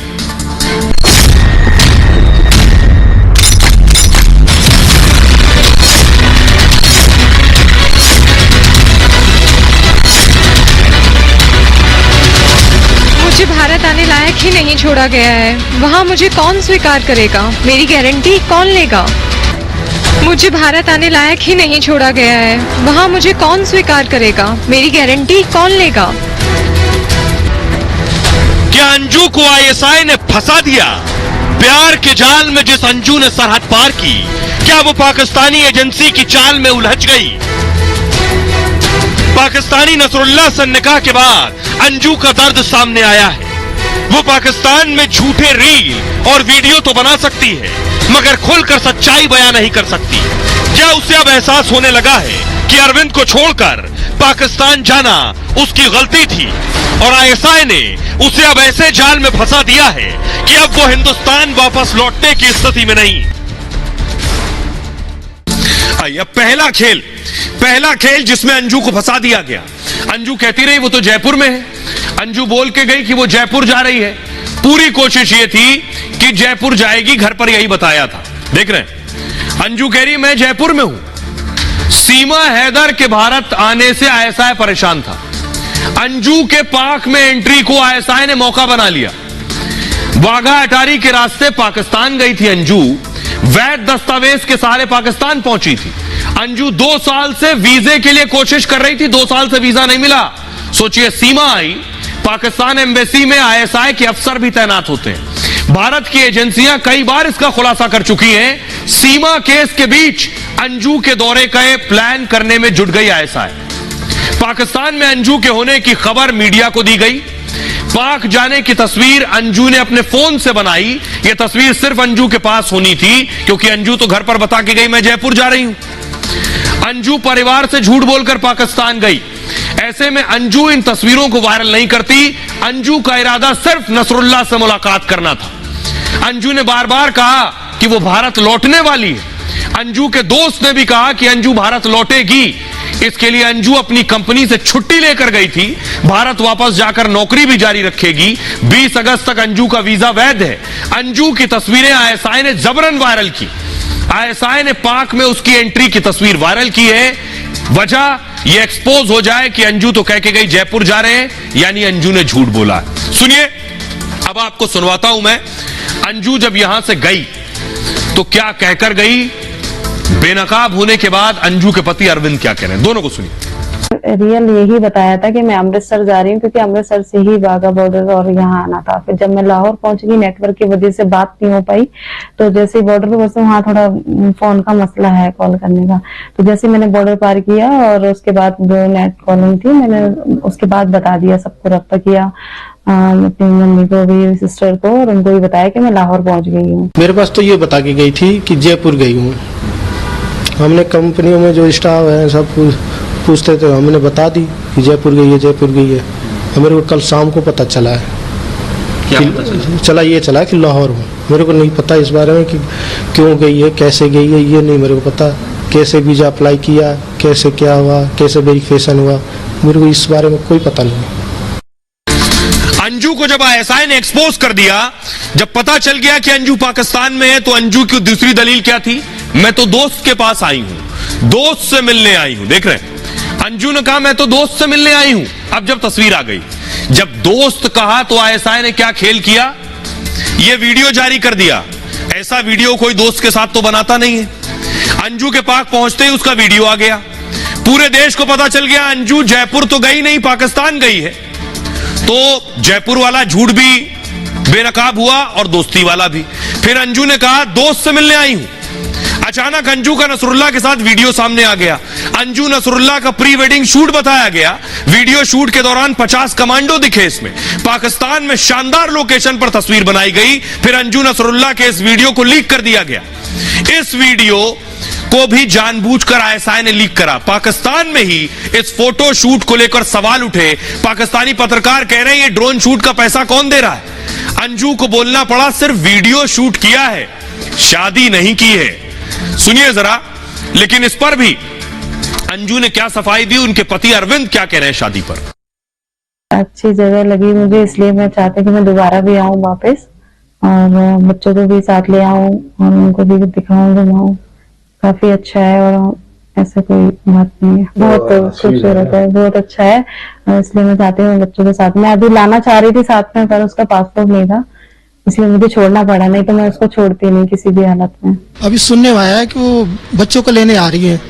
मुझे भारत आने लायक ही नहीं छोड़ा गया है, वहाँ मुझे कौन स्वीकार करेगा, मेरी गारंटी कौन लेगा? मुझे भारत आने लायक ही नहीं छोड़ा गया है, वहाँ मुझे कौन स्वीकार करेगा, मेरी गारंटी कौन लेगा? क्या अंजू को आईएसआई ने फंसा दिया? प्यार के जाल में जिस अंजू ने सरहद पार की, क्या वो पाकिस्तानी एजेंसी की चाल में उलझ गई? पाकिस्तानी नसरुल्लाह से निकाह के बाद अंजू का दर्द सामने आया है। वो पाकिस्तान में झूठे रील और वीडियो तो बना सकती है, मगर खुलकर सच्चाई बयां नहीं कर सकती। क्या उसे अब एहसास होने लगा है कि अरविंद को छोड़कर पाकिस्तान जाना उसकी गलती थी और आईएसआई ने उसे अब ऐसे जाल में फंसा दिया है कि अब वो हिंदुस्तान वापस लौटने की स्थिति में नहीं। अब पहला खेल जिसमें अंजू को फंसा दिया गया। अंजू कहती रही वो तो जयपुर में है, अंजू बोल के गई कि वो जयपुर जा रही है। पूरी कोशिश ये थी कि जयपुर जाएगी, घर पर यही बताया था। देख रहे हैं, अंजू कह रही मैं जयपुर में हूं। सीमा हैदर के भारत आने से आईएसआई परेशान था। अंजू के पाक में एंट्री को आईएसआई ने मौका बना लिया। वाघा अटारी के रास्ते पाकिस्तान गई थी अंजू, वैध दस्तावेज के सहारे पाकिस्तान पहुंची थी। अंजू 2 साल से वीजे के लिए कोशिश कर रही थी, 2 साल से वीजा नहीं मिला। सोचिए, सीमा आई, पाकिस्तान एम्बेसी में आईएसआई के अफसर भी तैनात होते हैं। भारत की एजेंसियां कई बार इसका खुलासा कर चुकी हैं। सीमा केस के बीच अंजू के दौरे का प्लान करने में जुट गई आईएसआई। पाकिस्तान में अंजू के होने की खबर मीडिया को दी गई। पाक जाने की तस्वीर अंजू ने अपने फोन से बनाई। यह तस्वीर सिर्फ अंजू के पास होनी थी, क्योंकि अंजू तो घर पर बता के गई मैं जयपुर जा रही हूं। अंजू परिवार से झूठ बोलकर पाकिस्तान गई। ऐसे में अंजू इन तस्वीरों को वायरल नहीं करती। अंजू का इरादा सिर्फ नसरुल्लाह से मुलाकात करना था। अंजू ने बार बार कहा कि वो भारत लौटने वाली है। अंजू के दोस्त ने भी कहा कि अंजू भारत लौटेगी। इसके लिए अंजू अपनी कंपनी से छुट्टी लेकर गई थी। भारत वापस जाकर नौकरी भी जारी रखेगी। 20 अगस्त तक अंजू का वीजा वैध है। अंजू की तस्वीरें आईएसआई ने जबरन वायरल की। आईएसआई ने पाक में उसकी एंट्री की तस्वीर वायरल की है। वजह यह एक्सपोज हो जाए कि अंजू तो कह के गई जयपुर जा रहे हैं, यानी अंजू ने झूठ बोला। सुनिए, अब आपको सुनवाता हूं मैं। अंजू जब यहां से गई तो क्या कहकर गई, बेनकाब होने के बाद अंजू के पति अरविंद क्या कह रहे हैं, दोनों को सुनिए। रियल यही बताया था कि मैं अमृतसर जा रही हूँ, क्योंकि अमृतसर से ही वाघा बॉर्डर और यहाँ आना था। फिर जब मैं लाहौर पहुंच गई, नेटवर्क की वजह से बात नहीं हो पाई, तो जैसे बॉर्डर पर पहुंचे, वहाँ थोड़ा फोन का मसला है कॉल करने का, तो जैसे मैंने बॉर्डर पार किया और उसके बाद जो नेट कॉलिंग थी, मैंने उसके बाद बता दिया, सबको रब्ता किया, अपनी मम्मी को भी, सिस्टर को, और उनको भी बताया कि मैं लाहौर पहुंच गई हूँ। मेरे पास तो ये बता के गई थी कि जयपुर गई हूँ। हमने कंपनियों में जो स्टाफ है सब पूछते थे, हमने बता दी कि जयपुर गई है, जयपुर गई है। मेरे को कल शाम को पता चला है। क्या चला कि लाहौर में। मेरे को नहीं पता इस बारे में कि क्यों गई है, कैसे गई है, ये नहीं मेरे को पता। कैसे वीजा अप्लाई किया, कैसे क्या हुआ, कैसे वेरिफिकेशन हुआ, मेरे को इस बारे में कोई पता नहीं। अंजू को जब आईएसआई ने एक्सपोज कर दिया, जब पता चल गया कि अंजू पाकिस्तान में है, तो अंजू की दूसरी दलील क्या थी, मैं तो दोस्त के पास आई हूं, दोस्त से मिलने आई हूं। देख रहे हैं, अंजू ने कहा मैं तो दोस्त से मिलने आई हूं। अब जब तस्वीर आ गई, जब दोस्त कहा, तो आईएसआई ने क्या खेल किया, यह वीडियो जारी कर दिया। ऐसा वीडियो कोई दोस्त के साथ तो बनाता नहीं है। अंजू के पाक पहुंचते ही उसका वीडियो आ गया। पूरे देश को पता चल गया अंजू जयपुर तो गई नहीं, पाकिस्तान गई है। तो जयपुर वाला झूठ भी बेनकाब हुआ और दोस्ती वाला भी। फिर अंजू ने कहा दोस्त से मिलने आई हूं। अचानक अंजू का नसरुल्लाह के साथ वीडियो सामने आ गया। अंजू नसरुल्लाह का प्री वेडिंग शूट बताया गया। वीडियो शूट के दौरान 50 कमांडो दिखे इसमें। पाकिस्तान में शानदार लोकेशन पर तस्वीर बनाई गई। फिर अंजू नसरुल्लाह के इस वीडियो को लीक कर दिया गया। इस वीडियो को भी जानबूझकर आईएसआई ने लीक करा। पाकिस्तान में ही इस फोटो शूट को लेकर सवाल उठे। पाकिस्तानी पत्रकार कह रहे हैं ये ड्रोन शूट का पैसा कौन दे रहा है। अंजू को बोलना पड़ा सिर्फ वीडियो शूट किया है, शादी नहीं की है। सुनिए जरा, लेकिन इस पर भी अंजू ने क्या सफाई दी, उनके पति अरविंद क्या कह रहे हैं शादी पर। अच्छी जगह लगी मुझे, इसलिए मैं चाहती कि मैं दोबारा भी आऊं वापस, और बच्चों को भी साथ ले आऊं और उनको भी दिखाऊं, घुमाऊं। काफी अच्छा है और ऐसा कोई बात नहीं है, बहुत खूबसूरत है, बहुत अच्छा है। इसलिए मैं चाहती हूँ बच्चों के साथ। मैं अभी लाना चाह रही थी साथ में, पर उसका पासपोर्ट नहीं था, इसलिए मुझे छोड़ना पड़ा, नहीं तो मैं उसको छोड़ती नहीं किसी भी हालत में। अभी सुनने में आया है कि वो बच्चों को लेने आ रही है,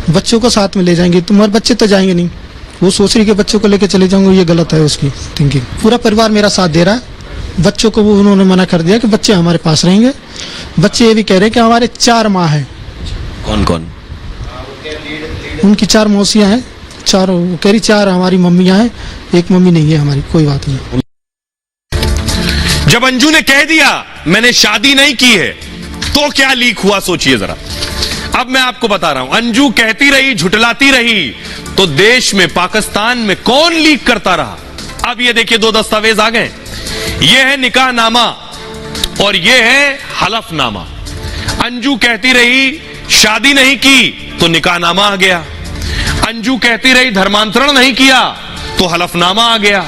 बच्चों को साथ में ले जाएंगे। तुम्हारे बच्चे तो जाएंगे नहीं, वो सोच रही कि बच्चों को लेकर चले जाऊंगा, ये गलत है उसकी थिंकिंग। पूरा परिवार मेरा साथ दे रहा है। बच्चों को वो उन्होंने मना कर दिया कि बच्चे हमारे पास रहेंगे। बच्चे ये भी कह रहे हैं कि हमारे 4 माँ है। कौन कौन? उनकी 4 मौसियां हैं, 4 कह रही 4 हमारी मम्मियां हैं, एक मम्मी नहीं है हमारी। कोई बात नहीं। जब अंजू ने कह दिया मैंने शादी नहीं की है, तो क्या लीक हुआ सोचिए जरा। अब मैं आपको बता रहा हूं, अंजू कहती रही, झुठलाती रही, तो देश में, पाकिस्तान में कौन लीक करता रहा। अब ये देखिए 2 दस्तावेज आ गए। ये है निकाहनामा और ये है हलफनामा। अंजू कहती रही शादी नहीं की, तो निकाहनामा आ गया। अंजू कहती रही धर्मांतरण नहीं किया, तो हलफनामा आ गया।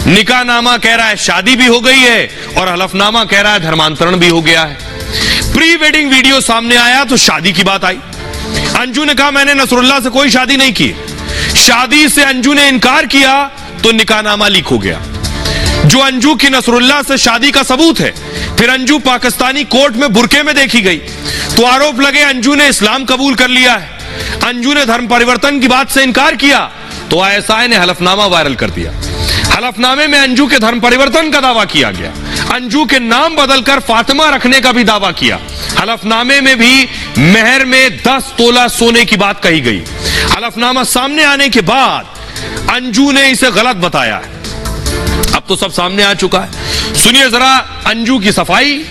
निकाहनामा कह रहा है शादी भी हो गई है और हलफनामा कह रहा है धर्मांतरण भी हो गया है। प्री वेडिंग वीडियो सामने आया तो शादी की बात आई। अंजू ने कहा मैंने नसरुल्लाह से कोई शादी नहीं की। शादी से अंजू ने इनकार किया तो निकाहनामा लीक हो गया, जो अंजू की नसरुल्लाह से शादी का सबूत है। फिर अंजू पाकिस्तानी कोर्ट में बुरके में देखी गई तो आरोप लगे अंजू ने इस्लाम कबूल कर लिया है। अंजू ने धर्म परिवर्तन की बात से इनकार किया तो आईएसआई ने हलफनामा वायरल कर दिया। हलफनामे में अंजू के धर्म परिवर्तन का दावा किया गया। अंजू के नाम बदलकर फातिमा रखने का भी दावा किया। हलफनामे में भी मेहर में 10 तोला सोने की बात कही गई। हलफनामा सामने आने के बाद अंजू ने इसे गलत बताया है। अब तो सब सामने आ चुका है। सुनिए जरा अंजू की सफाई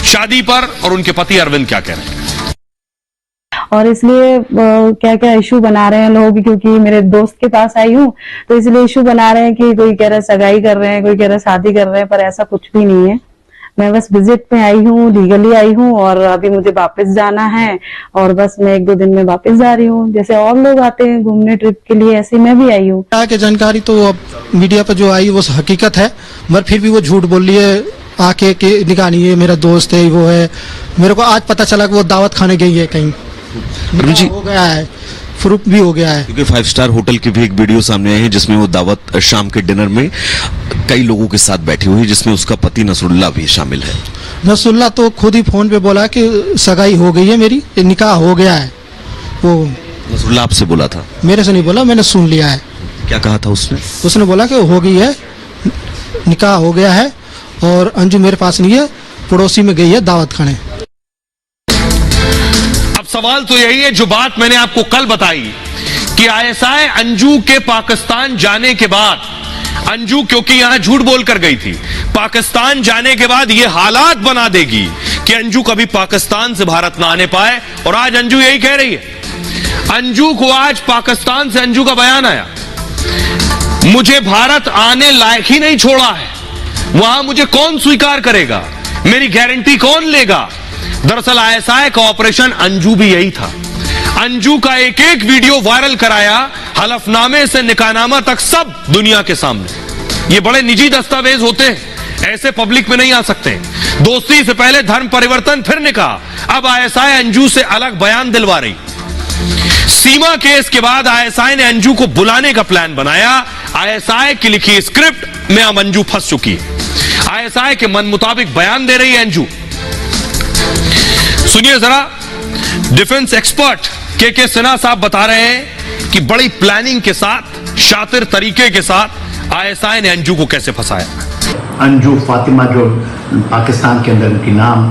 शादी पर और उनके पति अरविंद क्या कह रहे हैं। और इसलिए क्या क्या इशू बना रहे हैं लोग, क्योंकि मेरे दोस्त के पास आई हूँ तो इसलिए इशू बना रहे हैं कि कोई कह रहा है सगाई कर रहे हैं, कोई कह रहा है शादी कर रहे हैं, पर ऐसा कुछ भी नहीं है। मैं बस विजिट पे आई हूँ, लीगली आई हूँ और अभी मुझे वापस जाना है और बस मैं 1-2 दिन में वापस जा रही हूँ। जैसे और लोग आते हैं घूमने ट्रिप के लिए, ऐसे मैं भी आई हूँ। की जानकारी तो अब मीडिया पर जो आई वो हकीकत है, मगर फिर भी वो झूठ बोल रही है आके कि निकाह नहीं है, मेरा दोस्त है, वो है। मेरे को आज पता चला कि वो दावत खाने गई है कहीं, जी हो गया है, प्रूफ भी हो गया है। क्योंकि 5 स्टार होटल की भी एक वीडियो सामने आई है जिसमें वो दावत शाम के डिनर में कई लोगों के साथ बैठी हुई है, जिसमें उसका पति नसरुल्लाह भी शामिल है। नसरुल्लाह तो खुद ही फोन पे बोला कि सगाई हो गई है, मेरी निकाह हो गया है। वो नसरुल्लाह आपसे बोला था? मेरे से नहीं बोला, मैंने सुन लिया है। क्या कहा था उसने? उसने बोला कि हो गई है, निकाह हो गया है और अंजू मेरे पास नहीं है, पड़ोसी में गई है दावत खाने। अब सवाल तो यही है जो बात मैंने आपको कल बताई कि आईएसआई अंजू के पाकिस्तान जाने के बाद, अंजू क्योंकि यहां झूठ बोलकर गई थी, पाकिस्तान जाने के बाद यह हालात बना देगी कि अंजू कभी पाकिस्तान से भारत ना आने पाए। और आज अंजू यही कह रही है। अंजू को आज पाकिस्तान से अंजू का बयान आया, मुझे भारत आने लायक ही नहीं छोड़ा है, वहां मुझे कौन स्वीकार करेगा, मेरी गारंटी कौन लेगा। दरअसल आईएसआई का ऑपरेशन अंजू भी यही था। अंजू का एक एक वीडियो वायरल कराया, हलफनामे से निकाहनामा तक सब दुनिया के सामने। ये बड़े निजी दस्तावेज होते हैं, ऐसे पब्लिक में नहीं आ सकते। दोस्ती से पहले धर्म परिवर्तन, फिर निकाह। अब आईएसआई अंजू से अलग बयान दिलवा रही। सीमा केस के बाद आईएसआई ने अंजू को बुलाने का प्लान बनाया। आईएसआई की लिखी स्क्रिप्ट में अब अंजू फंस चुकी है। आईएसआई के मन मुताबिक बयान दे रही है अंजू। सुनिए जरा, डिफेंस एक्सपर्ट के सिन्हा साहब बता रहे हैं कि बड़ी प्लानिंग के साथ, शातिर तरीके के साथ आईएसआई ने अंजू को कैसे फंसाया। अंजू फातिमा जो पाकिस्तान के अंदर उनकी नाम,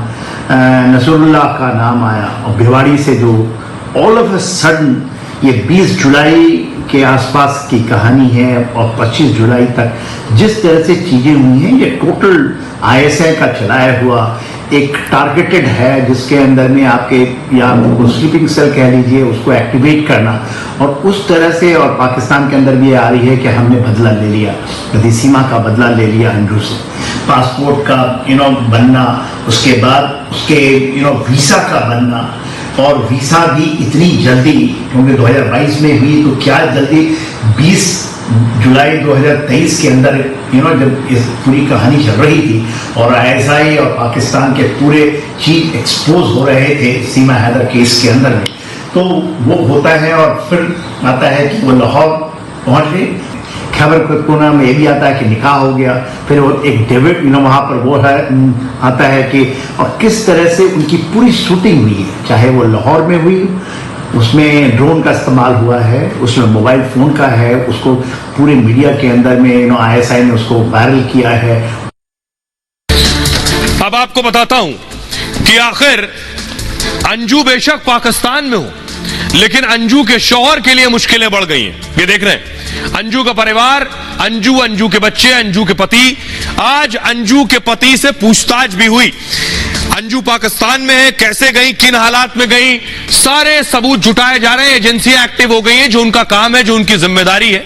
नसरुल्लाह का नाम आया और भिवाड़ी से जो ऑल ऑफ अ सडन ये 20 जुलाई के आसपास की कहानी है और 25 जुलाई तक जिस तरह से चीजें हुई हैं, ये टोटल आईएसआई का चलाया हुआ एक टारगेटेड है, जिसके अंदर में आपके या स्लीपिंग सेल कह लीजिए, उसको एक्टिवेट करना और उस तरह से। और पाकिस्तान के अंदर भी आ रही है कि हमने बदला ले लिया, यदि सीमा का बदला ले लिया अंजू से, पासपोर्ट का बनना, उसके बाद उसके वीसा का बनना, और वीसा भी इतनी जल्दी, क्योंकि 2022 में हुई तो क्या जल्दी 20 जुलाई 2023 के अंदर जब इस पूरी कहानी चल रही थी और आईएसआई और पाकिस्तान के पूरे चीज एक्सपोज हो रहे थे सीमा हैदर केस के अंदर में, तो वो होता है। और फिर आता है कि वो लाहौर पहुंच गए। खैबर पख्तूनख्वा में ये भी आता है कि निकाह हो गया। फिर वो एक डेविड वहां पर वो है आता है कि और किस तरह से उनकी पूरी शूटिंग हुई है, चाहे वो लाहौर में हुई, उसमें ड्रोन का इस्तेमाल हुआ है, उसमें मोबाइल फोन का है, उसको पूरे मीडिया के अंदर में आईएसआई ने उसको वायरल किया है। अब आपको बताता हूं कि आखिर अंजू बेशक पाकिस्तान में हो, लेकिन अंजू के शौहर के लिए मुश्किलें बढ़ गई हैं। ये देख रहे हैं अंजू का परिवार, अंजू के बच्चे, अंजू के पति। आज अंजू के पति से पूछताछ भी हुई। अंजू पाकिस्तान में है, कैसे गई, किन हालात में गई, सारे सबूत जुटाए जा रहे हैं। एजेंसियां एक्टिव हो गई हैं, जो उनका काम है, जो उनकी जिम्मेदारी है।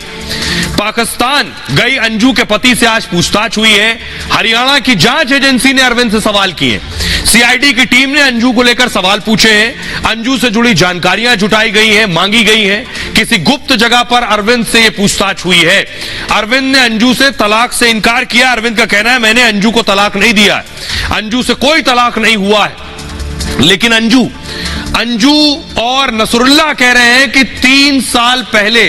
पाकिस्तान गई अंजू के पति से आज पूछताछ हुई है। हरियाणा की जांच एजेंसी ने अरविंद से सवाल किए। सीआईडी की टीम ने अंजू को लेकर सवाल पूछे हैं। अंजू से जुड़ी जानकारियां जुटाई गई हैं, मांगी गई हैं। किसी गुप्त जगह पर अरविंद से यह पूछताछ हुई है। अरविंद ने अंजू से तलाक से इनकार किया। अरविंद का कहना है, मैंने अंजू को तलाक नहीं दिया है, अंजू से कोई तलाक नहीं हुआ है। लेकिन अंजू और नसरुल्लाह कह रहे हैं कि 3 साल पहले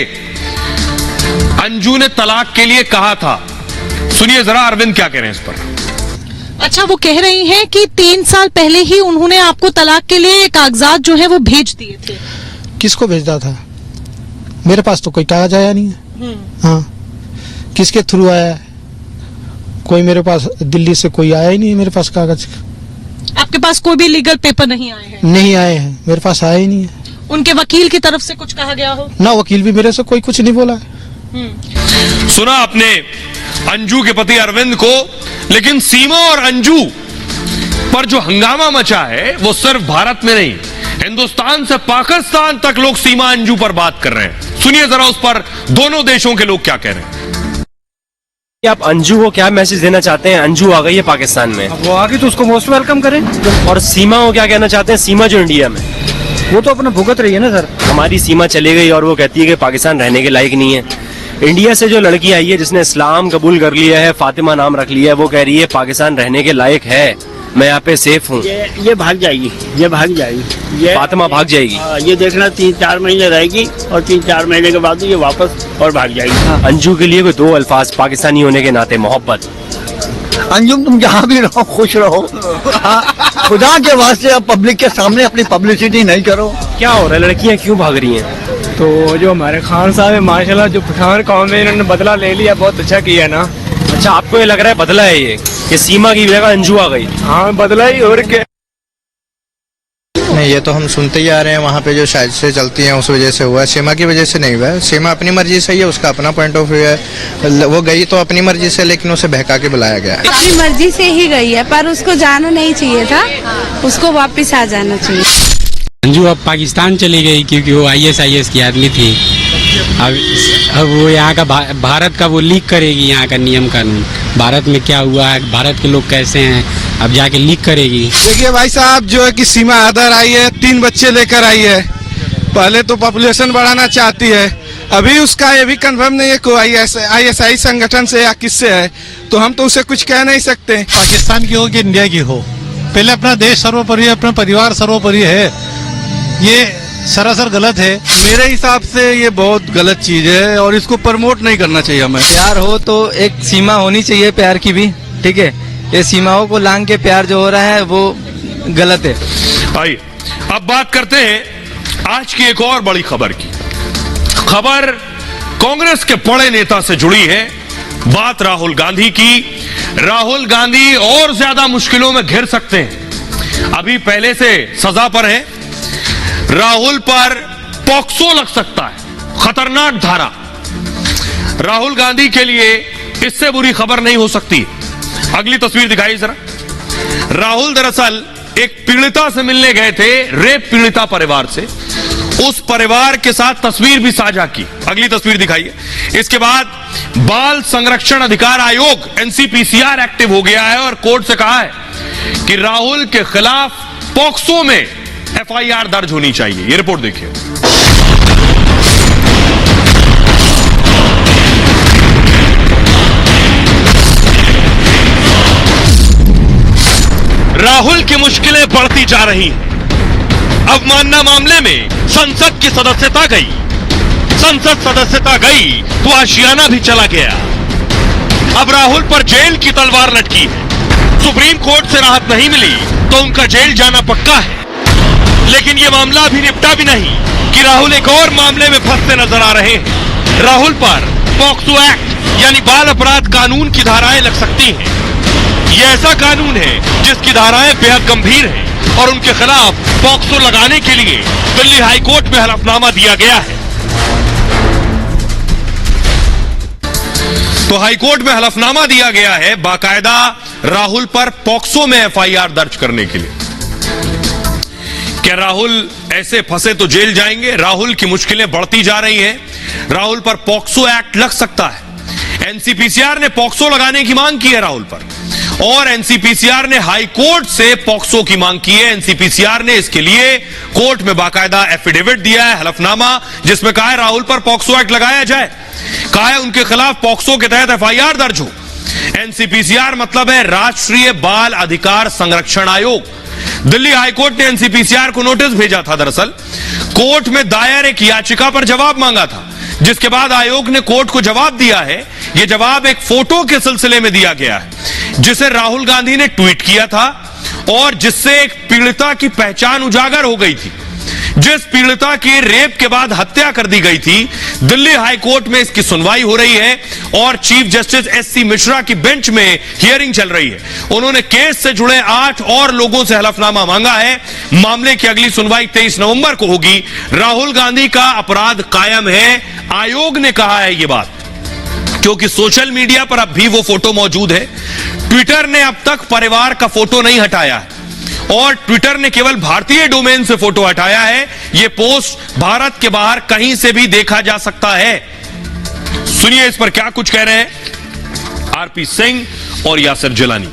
अंजू ने तलाक के लिए कहा था। सुनिए जरा अरविंद क्या कह रहे हैं इस पर। अच्छा, वो कह रही हैं कि 3 साल पहले ही उन्होंने आपको तलाक के लिए कागजात जो है वो भेज दिए थे। किसको भेजा था? मेरे पास तो कोई कागज आया नहीं है। हाँ, किसके थ्रू आया है? कोई मेरे पास दिल्ली से कोई आया ही नहीं है मेरे पास कागज। आपके पास कोई भी लीगल पेपर नहीं आए हैं? नहीं आए हैं, मेरे पास आया ही नहीं है। उनके वकील की तरफ से कुछ कहा गया हो? ना, वकील भी मेरे से कोई कुछ नहीं बोला है। सुना आपने अंजू के पति अरविंद को, लेकिन सीमा और अंजू पर जो हंगामा मचा है वो सिर्फ भारत में नहीं, हिंदुस्तान से पाकिस्तान तक लोग सीमा अंजू पर बात कर रहे हैं। सुनिए जरा उस पर दोनों देशों के लोग क्या कह रहे हैं। आप अंजू को क्या मैसेज देना चाहते हैं? अंजू आ गई है पाकिस्तान में, वो आ गई तो उसको मोस्ट वेलकम करें। और सीमा को क्या कहना चाहते हैं? सीमा जो इंडिया में, वो तो अपना भुगत रही है ना सर। हमारी सीमा चली गई और वो कहती है कि पाकिस्तान रहने के लायक नहीं है। इंडिया से जो लड़की आई है जिसने इस्लाम कबूल कर लिया है, फातिमा नाम रख लिया है, वो कह रही है पाकिस्तान रहने के लायक है, मैं यहाँ पे सेफ हूँ। ये भाग जाएगी, ये भाग जाएगी, ये फातिमा भाग जाएगी। ये देखना 3-4 महीने रहेगी और 3-4 महीने के बाद ये वापस और भाग जाएगी। अंजू के लिए कोई 2 अल्फाज पाकिस्तानी होने के नाते? मोहब्बत। अंजुम तुम जहाँ भी रहो खुश रहो, खुदा के वास्ते अब पब्लिक के सामने अपनी पब्लिसिटी नहीं करो। क्या हो रहा है? लड़कियाँ क्यों भाग रही हैं? तो जो हमारे खान साहब है माशाल्लाह, जो पठान कौम में इन्होंने बदला ले लिया, बहुत अच्छा किया ना। अच्छा, आपको ये लग रहा है बदला है ये, कि सीमा की जगह अंजू आ गई? हाँ बदला ही, और क्या। नहीं, ये तो हम सुनते ही आ रहे हैं, वहाँ पे जो साजिशें चलती हैं उस वजह से हुआ है, सीमा की वजह से नहीं हुआ है। सीमा अपनी मर्जी से ही है, उसका अपना पॉइंट ऑफ व्यू है, वो गई तो अपनी मर्जी से, लेकिन उसे बहका के बुलाया गया है। अपनी मर्जी से ही गई है, पर उसको जाना नहीं चाहिए था, उसको वापस आ जाना चाहिए। अंजू अब पाकिस्तान चली गई क्योंकि वो ISIS की आदमी थी। अब वो यहाँ का भारत का वो लीक करेगी, यहाँ का नियम कानून, भारत में क्या हुआ है, भारत के लोग कैसे हैं, अब जाके लीक करेगी। देखिए भाई साहब, जो है कि सीमा इधर आई है, 3 बच्चे लेकर आई है। पहले तो पॉपुलेशन बढ़ाना चाहती है, अभी उसका ये भी कंफर्म नहीं है कोई ISI संगठन से या किससे है, तो हम तो उसे कुछ कह नहीं सकते। पाकिस्तान की हो कि इंडिया की हो, पहले अपना देश सर्वोपरि है, अपना परिवार सर्वोपरि है, ये सरासर गलत है। मेरे हिसाब से ये बहुत गलत चीज है और इसको प्रमोट नहीं करना चाहिए हमें। प्यार हो तो एक सीमा होनी चाहिए प्यार की भी, ठीक है। ये सीमाओं को लांग के प्यार जो हो रहा है वो गलत है। आइए अब बात करते हैं आज की एक और बड़ी खबर की। खबर कांग्रेस के बड़े नेता से जुड़ी है, बात राहुल गांधी की। राहुल गांधी और ज्यादा मुश्किलों में घिर सकते हैं, अभी पहले से सजा पर है। राहुल पर पॉक्सो लग सकता है, खतरनाक धारा। राहुल गांधी के लिए इससे बुरी खबर नहीं हो सकती। अगली तस्वीर दिखाइए जरा। राहुल दरअसल एक पीड़िता से मिलने गए थे, रेप पीड़िता परिवार से। उस परिवार के साथ तस्वीर भी साझा की। अगली तस्वीर दिखाइए। इसके बाद बाल संरक्षण अधिकार आयोग NCPCR एक्टिव हो गया है और कोर्ट से कहा है कि राहुल के खिलाफ पॉक्सो में FIR दर्ज होनी चाहिए। ये रिपोर्ट देखिए। राहुल की मुश्किलें बढ़ती जा रही हैं। अवमानना मामले में संसद की सदस्यता गई, संसद सदस्यता गई तो आशियाना भी चला गया। अब राहुल पर जेल की तलवार लटकी है। सुप्रीम कोर्ट से राहत नहीं मिली तो उनका जेल जाना पक्का है। लेकिन यह मामला अभी निपटा भी नहीं कि राहुल एक और मामले में फंसते नजर आ रहे हैं। राहुल पर पॉक्सो एक्ट यानी बाल अपराध कानून की धाराएं लग सकती हैं। यह ऐसा कानून है जिसकी धाराएं बेहद गंभीर हैं और उनके खिलाफ पॉक्सो लगाने के लिए दिल्ली हाईकोर्ट में हलफनामा दिया गया है। तो हाईकोर्ट में हलफनामा दिया गया है बाकायदा राहुल पर पॉक्सो में FIR दर्ज करने के लिए। क्या राहुल ऐसे फंसे तो जेल जाएंगे? राहुल की मुश्किलें बढ़ती जा रही हैं। राहुल पर पॉक्सो एक्ट लग सकता है। NCPCR ने पॉक्सो लगाने की मांग की है राहुल पर, और NCPCR ने हाई कोर्ट से पॉक्सो की मांग की है। NCPCR ने इसके लिए कोर्ट में बाकायदा एफिडेविट दिया है, हलफनामा, जिसमें कहा है राहुल पर पॉक्सो एक्ट लगाया जाए। कहा है उनके खिलाफ पॉक्सो के तहत FIR दर्ज हो। NCPCR मतलब है राष्ट्रीय बाल अधिकार संरक्षण आयोग। दिल्ली हाईकोर्ट ने NCPCR को नोटिस भेजा था। दरअसल कोर्ट में दायर एक याचिका पर जवाब मांगा था, जिसके बाद आयोग ने कोर्ट को जवाब दिया है। यह जवाब एक फोटो के सिलसिले में दिया गया है, जिसे राहुल गांधी ने ट्वीट किया था और जिससे एक पीड़िता की पहचान उजागर हो गई थी, जिस पीड़िता की रेप के बाद हत्या कर दी गई थी। दिल्ली हाईकोर्ट में इसकी सुनवाई हो रही है और चीफ जस्टिस SC मिश्रा की बेंच में हियरिंग चल रही है। उन्होंने केस से जुड़े 8 और लोगों से हलफनामा मांगा है। मामले की अगली सुनवाई 23 नवंबर को होगी। राहुल गांधी का अपराध कायम है, आयोग ने कहा है यह बात, क्योंकि सोशल मीडिया पर अब भी वो फोटो मौजूद है। ट्विटर ने अब तक परिवार का फोटो नहीं हटाया है और ट्विटर ने केवल भारतीय डोमेन से फोटो हटाया है। यह पोस्ट भारत के बाहर कहीं से भी देखा जा सकता है। सुनिए इस पर क्या कुछ कह रहे हैं आरपी सिंह और यासिर जिलानी।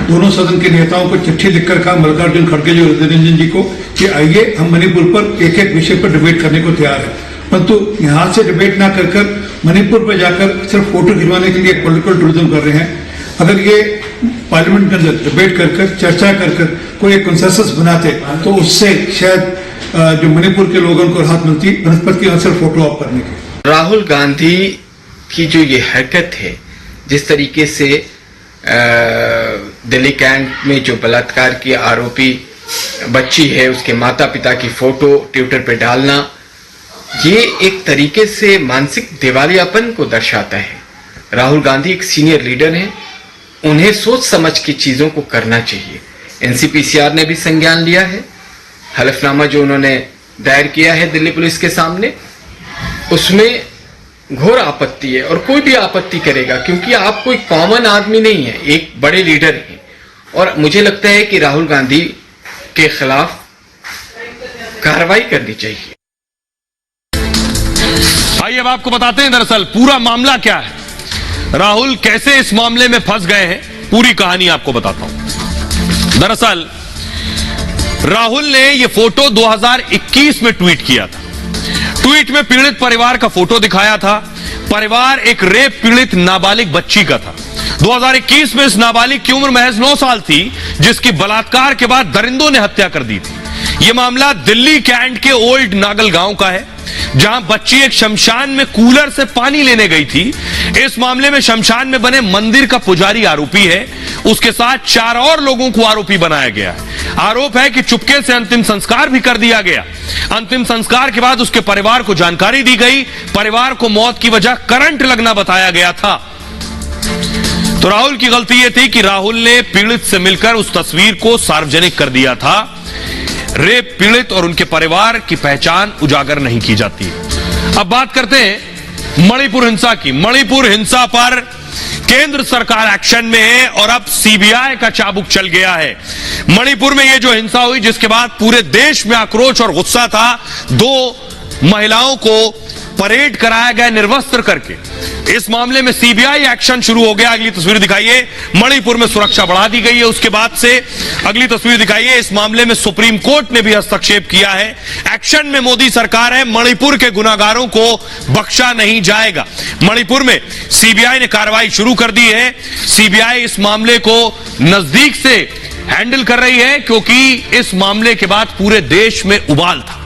दोनों सदन के नेताओं को चिट्ठी लिखकर कहा मल्लिकार्जुन खड़गे जी और हृदय रंजन जी को कि आइए हम मणिपुर पर एक एक विषय पर डिबेट करने को तैयार है, परंतु यहाँ से डिबेट ना कर मणिपुर पर जाकर सिर्फ फोटो खिंचवाने के लिए पॉलिटिकल टूरिज्म कर रहे हैं। अगर ये पार्लियामेंट के अंदर डिबेट कर चर्चा कर कोई एक कंसेंसस बनाते तो उससे शायद जो मणिपुर के लोगों को राहत मिलती बनस्पत की सिर्फ फोटो ऑफ करने की। राहुल गांधी की जो ये हरकत है, जिस तरीके से दिल्ली कैंट में जो बलात्कार की आरोपी बच्ची है उसके माता पिता की फोटो ट्विटर पे डालना, ये एक तरीके से मानसिक दिवालियापन को दर्शाता है। राहुल गांधी एक सीनियर लीडर हैं, उन्हें सोच समझ के चीजों को करना चाहिए। एनसीपीसीआर ने भी संज्ञान लिया है, हलफनामा जो उन्होंने दायर किया है दिल्ली पुलिस के सामने, उसमें घोर आपत्ति है और कोई भी आपत्ति करेगा, क्योंकि आप कोई कॉमन आदमी नहीं है, एक बड़े लीडर हैं। और मुझे लगता है कि राहुल गांधी के खिलाफ कार्रवाई करनी चाहिए। आइए अब आपको बताते हैं दरअसल पूरा मामला क्या है, राहुल कैसे इस मामले में फंस गए हैं, पूरी कहानी आपको बताता हूं। दरअसल राहुल ने यह फोटो 2021 में ट्वीट किया था। ट्वीट में पीड़ित परिवार का फोटो दिखाया था। परिवार एक रेप पीड़ित नाबालिग बच्ची का था। 2021 में इस नाबालिग की उम्र महज 9 साल थी, जिसकी बलात्कार के बाद दरिंदों ने हत्या कर दी थी। यह मामला दिल्ली कैंट के ओल्ड नागल गांव का है, जहां बच्ची एक शमशान में कूलर से पानी लेने गई थी। इस मामले में शमशान में बने मंदिर का पुजारी आरोपी है, उसके साथ 4 और लोगों को आरोपी बनाया गया है। आरोप है कि चुपके से अंतिम संस्कार भी कर दिया गया। अंतिम संस्कार के बाद उसके परिवार को जानकारी दी गई। परिवार को मौत की वजह करंट लगना बताया गया था। तो राहुल की गलती यह थी कि राहुल ने पीड़ित से मिलकर उस तस्वीर को सार्वजनिक कर दिया था। रेप पीड़ित और उनके परिवार की पहचान उजागर नहीं की जाती। अब बात करते हैं मणिपुर हिंसा की। मणिपुर हिंसा पर केंद्र सरकार एक्शन में है और अब सीबीआई का चाबुक चल गया है। मणिपुर में यह जो हिंसा हुई, जिसके बाद पूरे देश में आक्रोश और गुस्सा था, 2 महिलाओं को परेड कराया गया निर्वस्त्र करके। इस मामले में सीबीआई एक्शन शुरू हो गया। अगली तस्वीर दिखाइए। मणिपुर में सुरक्षा बढ़ा दी गई है। उसके बाद से अगली तस्वीर दिखाइए। इस मामले में सुप्रीम कोर्ट ने भी हस्तक्षेप किया है। एक्शन में मोदी सरकार है। मणिपुर के गुनाहगारों को बख्शा नहीं जाएगा। मणिपुर में सीबीआई ने कार्रवाई शुरू कर दी है। सीबीआई इस मामले को नजदीक से हैंडल कर रही है, क्योंकि इस मामले के बाद पूरे देश में उबाल था।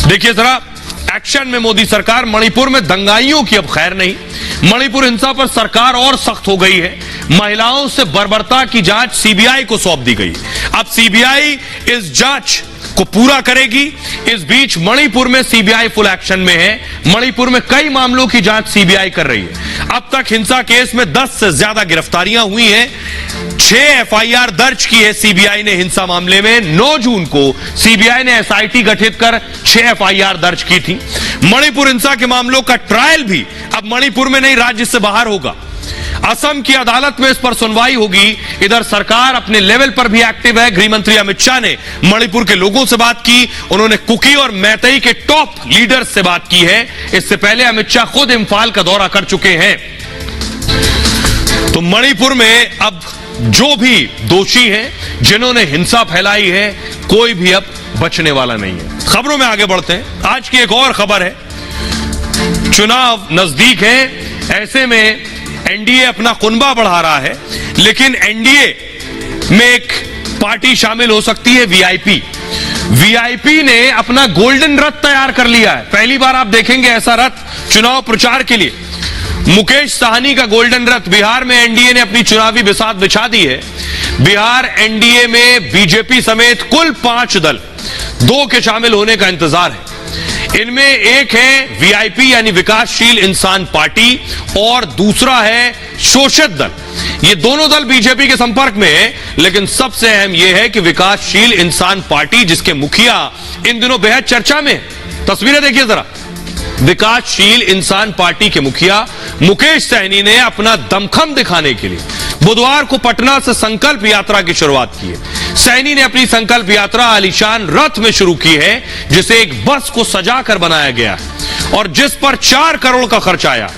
देखिए जरा, एक्शन में मोदी सरकार। मणिपुर में दंगाइयों की अब खैर नहीं। मणिपुर हिंसा पर सरकार और सख्त हो गई है। महिलाओं से बर्बरता की जांच सीबीआई को सौंप दी गई। अब सीबीआई इस जांच को पूरा करेगी। इस बीच मणिपुर में सीबीआई फुल एक्शन में है। मणिपुर में कई मामलों की जांच सीबीआई कर रही है। अब तक हिंसा केस में 10 से ज्यादा गिरफ्तारियां हुई हैं। 6 एफआईआर दर्ज की है सीबीआई ने हिंसा मामले में। 9 जून को सीबीआई ने एसआईटी गठित कर 6 एफआईआर दर्ज की थी। मणिपुर हिंसा के मामलों का ट्रायल भी अब मणिपुर में नहीं, राज्य से बाहर होगा। असम की अदालत में इस पर सुनवाई होगी। इधर सरकार अपने लेवल पर भी एक्टिव है। गृह मंत्री अमित शाह ने मणिपुर के लोगों से बात की। उन्होंने कुकी और मैतेई के टॉप लीडर्स से बात की है। इससे पहले अमित शाह खुद इम्फाल का दौरा कर चुके हैं। तो मणिपुर में अब जो भी दोषी हैं, जिन्होंने हिंसा फैलाई है, कोई भी अब बचने वाला नहीं है। खबरों में आगे बढ़ते हैं। आज की एक और खबर है, चुनाव नजदीक है, ऐसे में एनडीए अपना कुनबा बढ़ा रहा है। लेकिन एनडीए में एक पार्टी शामिल हो सकती है, वीआईपी। वीआईपी ने अपना गोल्डन रथ तैयार कर लिया है। पहली बार आप देखेंगे ऐसा रथ चुनाव प्रचार के लिए। मुकेश साहनी का गोल्डन रथ। बिहार में एनडीए ने अपनी चुनावी बिसात बिछा दी है। बिहार एनडीए में बीजेपी समेत कुल 5 दल, 2 के शामिल होने का इंतजार है। इनमें एक है वीआईपी यानी विकासशील इंसान पार्टी और दूसरा है शोषित दल। ये दोनों दल बीजेपी के संपर्क में है, लेकिन सबसे अहम यह है कि विकासशील इंसान पार्टी, जिसके मुखिया इन दिनों बेहद चर्चा में। तस्वीरें देखिए जरा। विकासशील इंसान पार्टी के मुखिया मुकेश सहनी ने अपना दमखम दिखाने के लिए बुधवार को पटना से संकल्प यात्रा की शुरुआत की है। सहनी ने अपनी संकल्प यात्रा आलीशान रथ में शुरू की है, जिसे एक बस को सजाकर बनाया गया है और जिस पर 4 करोड़ का खर्च आया।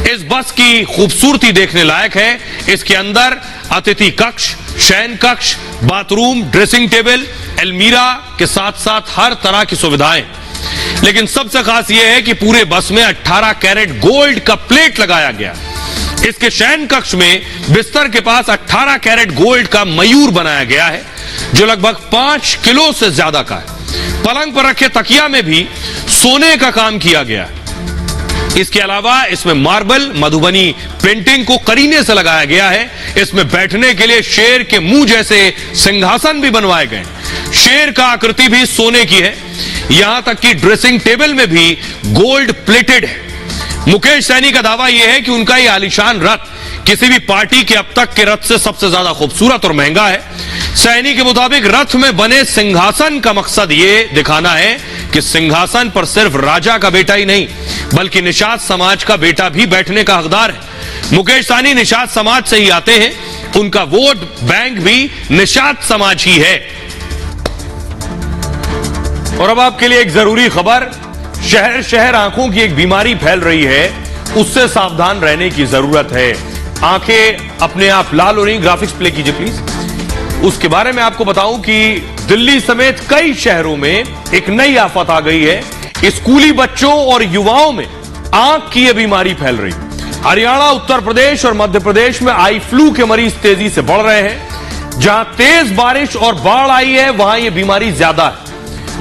इस बस की खूबसूरती देखने लायक है। इसके अंदर अतिथि कक्ष, शयन कक्ष, बाथरूम, ड्रेसिंग टेबल, अलमीरा के साथ साथ हर तरह की सुविधाएं। लेकिन सबसे खास यह है कि पूरे बस में 18 कैरेट गोल्ड का प्लेट लगाया गया। इसके शयन कक्ष में बिस्तर के पास 18 कैरेट गोल्ड का मयूर बनाया गया है, जो लगभग 5 किलो से ज्यादा का है। पलंग पर रखे तकिया में भी सोने का काम किया गया है। इसके अलावा इसमें मार्बल मधुबनी पेंटिंग को करीने से लगाया गया है। इसमें बैठने के लिए शेर के मुंह जैसे सिंहासन भी बनवाए गए। शेर का आकृति भी सोने की है। यहां तक कि ड्रेसिंग टेबल में भी गोल्ड प्लेटेड है। मुकेश सैनी का दावा यह है कि उनका यह आलीशान रथ किसी भी पार्टी के अब तक के रथ से सबसे ज्यादा खूबसूरत और महंगा है। सैनी के मुताबिक रथ में बने सिंहासन का मकसद यह दिखाना है कि सिंहासन पर सिर्फ राजा का बेटा ही नहीं बल्कि निषाद समाज का बेटा भी बैठने का हकदार है। मुकेश सहनी निषाद समाज से ही आते हैं। उनका वोट बैंक भी निषाद समाज ही है। और अब आपके लिए एक जरूरी खबर, शहर शहर आंखों की एक बीमारी फैल रही है, उससे सावधान रहने की जरूरत है। आंखें अपने आप लाल हो रही। ग्राफिक्स प्ले कीजिए प्लीज। उसके बारे में आपको बताऊं कि दिल्ली समेत कई शहरों में एक नई आफत आ गई है। स्कूली बच्चों और युवाओं में आंख की यह बीमारी फैल रही। हरियाणा, उत्तर प्रदेश और मध्य प्रदेश में आई फ्लू के मरीज तेजी से बढ़ रहे हैं। जहां तेज बारिश और बाढ़ आई है वहां यह बीमारी ज्यादा है।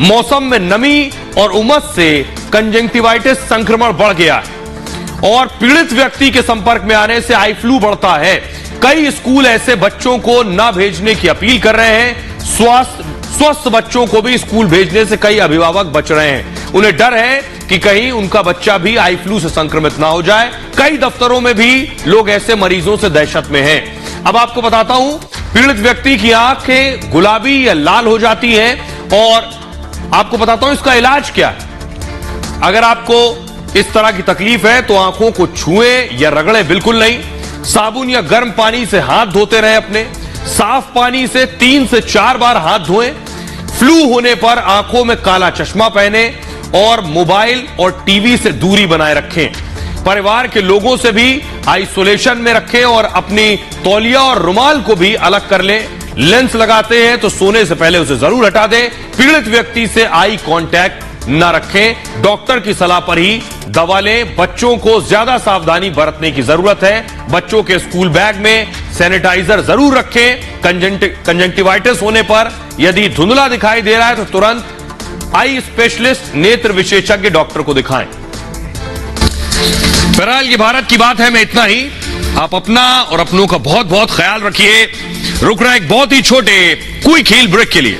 मौसम में नमी और उमस से कंजंक्टिवाइटिस संक्रमण बढ़ गया है और पीड़ित व्यक्ति के संपर्क में आने से आई फ्लू बढ़ता है। कई स्कूल ऐसे बच्चों को न भेजने की अपील कर रहे हैं। स्वस्थ बच्चों को भी स्कूल भेजने से कई अभिभावक बच रहे हैं। उन्हें डर है कि कहीं उनका बच्चा भी आई फ्लू से संक्रमित ना हो जाए। कई दफ्तरों में भी लोग ऐसे मरीजों से दहशत में हैं। अब आपको बताता हूं, पीड़ित व्यक्ति की आंखें गुलाबी या लाल हो जाती हैं और आपको बताता हूं इसका इलाज क्या है। अगर आपको इस तरह की तकलीफ है तो आंखों को छुएं या रगड़े बिल्कुल नहीं। साबुन या गर्म पानी से हाथ धोते रहें। अपने साफ पानी से 3 से 4 बार हाथ धोएं। फ्लू होने पर आंखों में काला चश्मा पहने और मोबाइल और टीवी से दूरी बनाए रखें। परिवार के लोगों से भी आइसोलेशन में रखें और अपनी तौलिया और रुमाल को भी अलग कर लें। लेंस लगाते हैं तो सोने से पहले उसे जरूर हटा दें। पीड़ित व्यक्ति से आई कांटेक्ट न रखें। डॉक्टर की सलाह पर ही दवा लें। बच्चों को ज्यादा सावधानी बरतने की जरूरत है। बच्चों के स्कूल बैग में सैनिटाइजर जरूर रखें। कंजंक्टिवाइटिस होने पर यदि धुंधला दिखाई दे रहा है तो तुरंत आई स्पेशलिस्ट नेत्र विशेषज्ञ डॉक्टर को दिखाएं। बहरहाल ये भारत की बात है, मैं इतना ही। आप अपना और अपनों का बहुत बहुत ख्याल रखिए। रुक रहा है एक बहुत ही छोटे क्विक हील ब्रेक के लिए।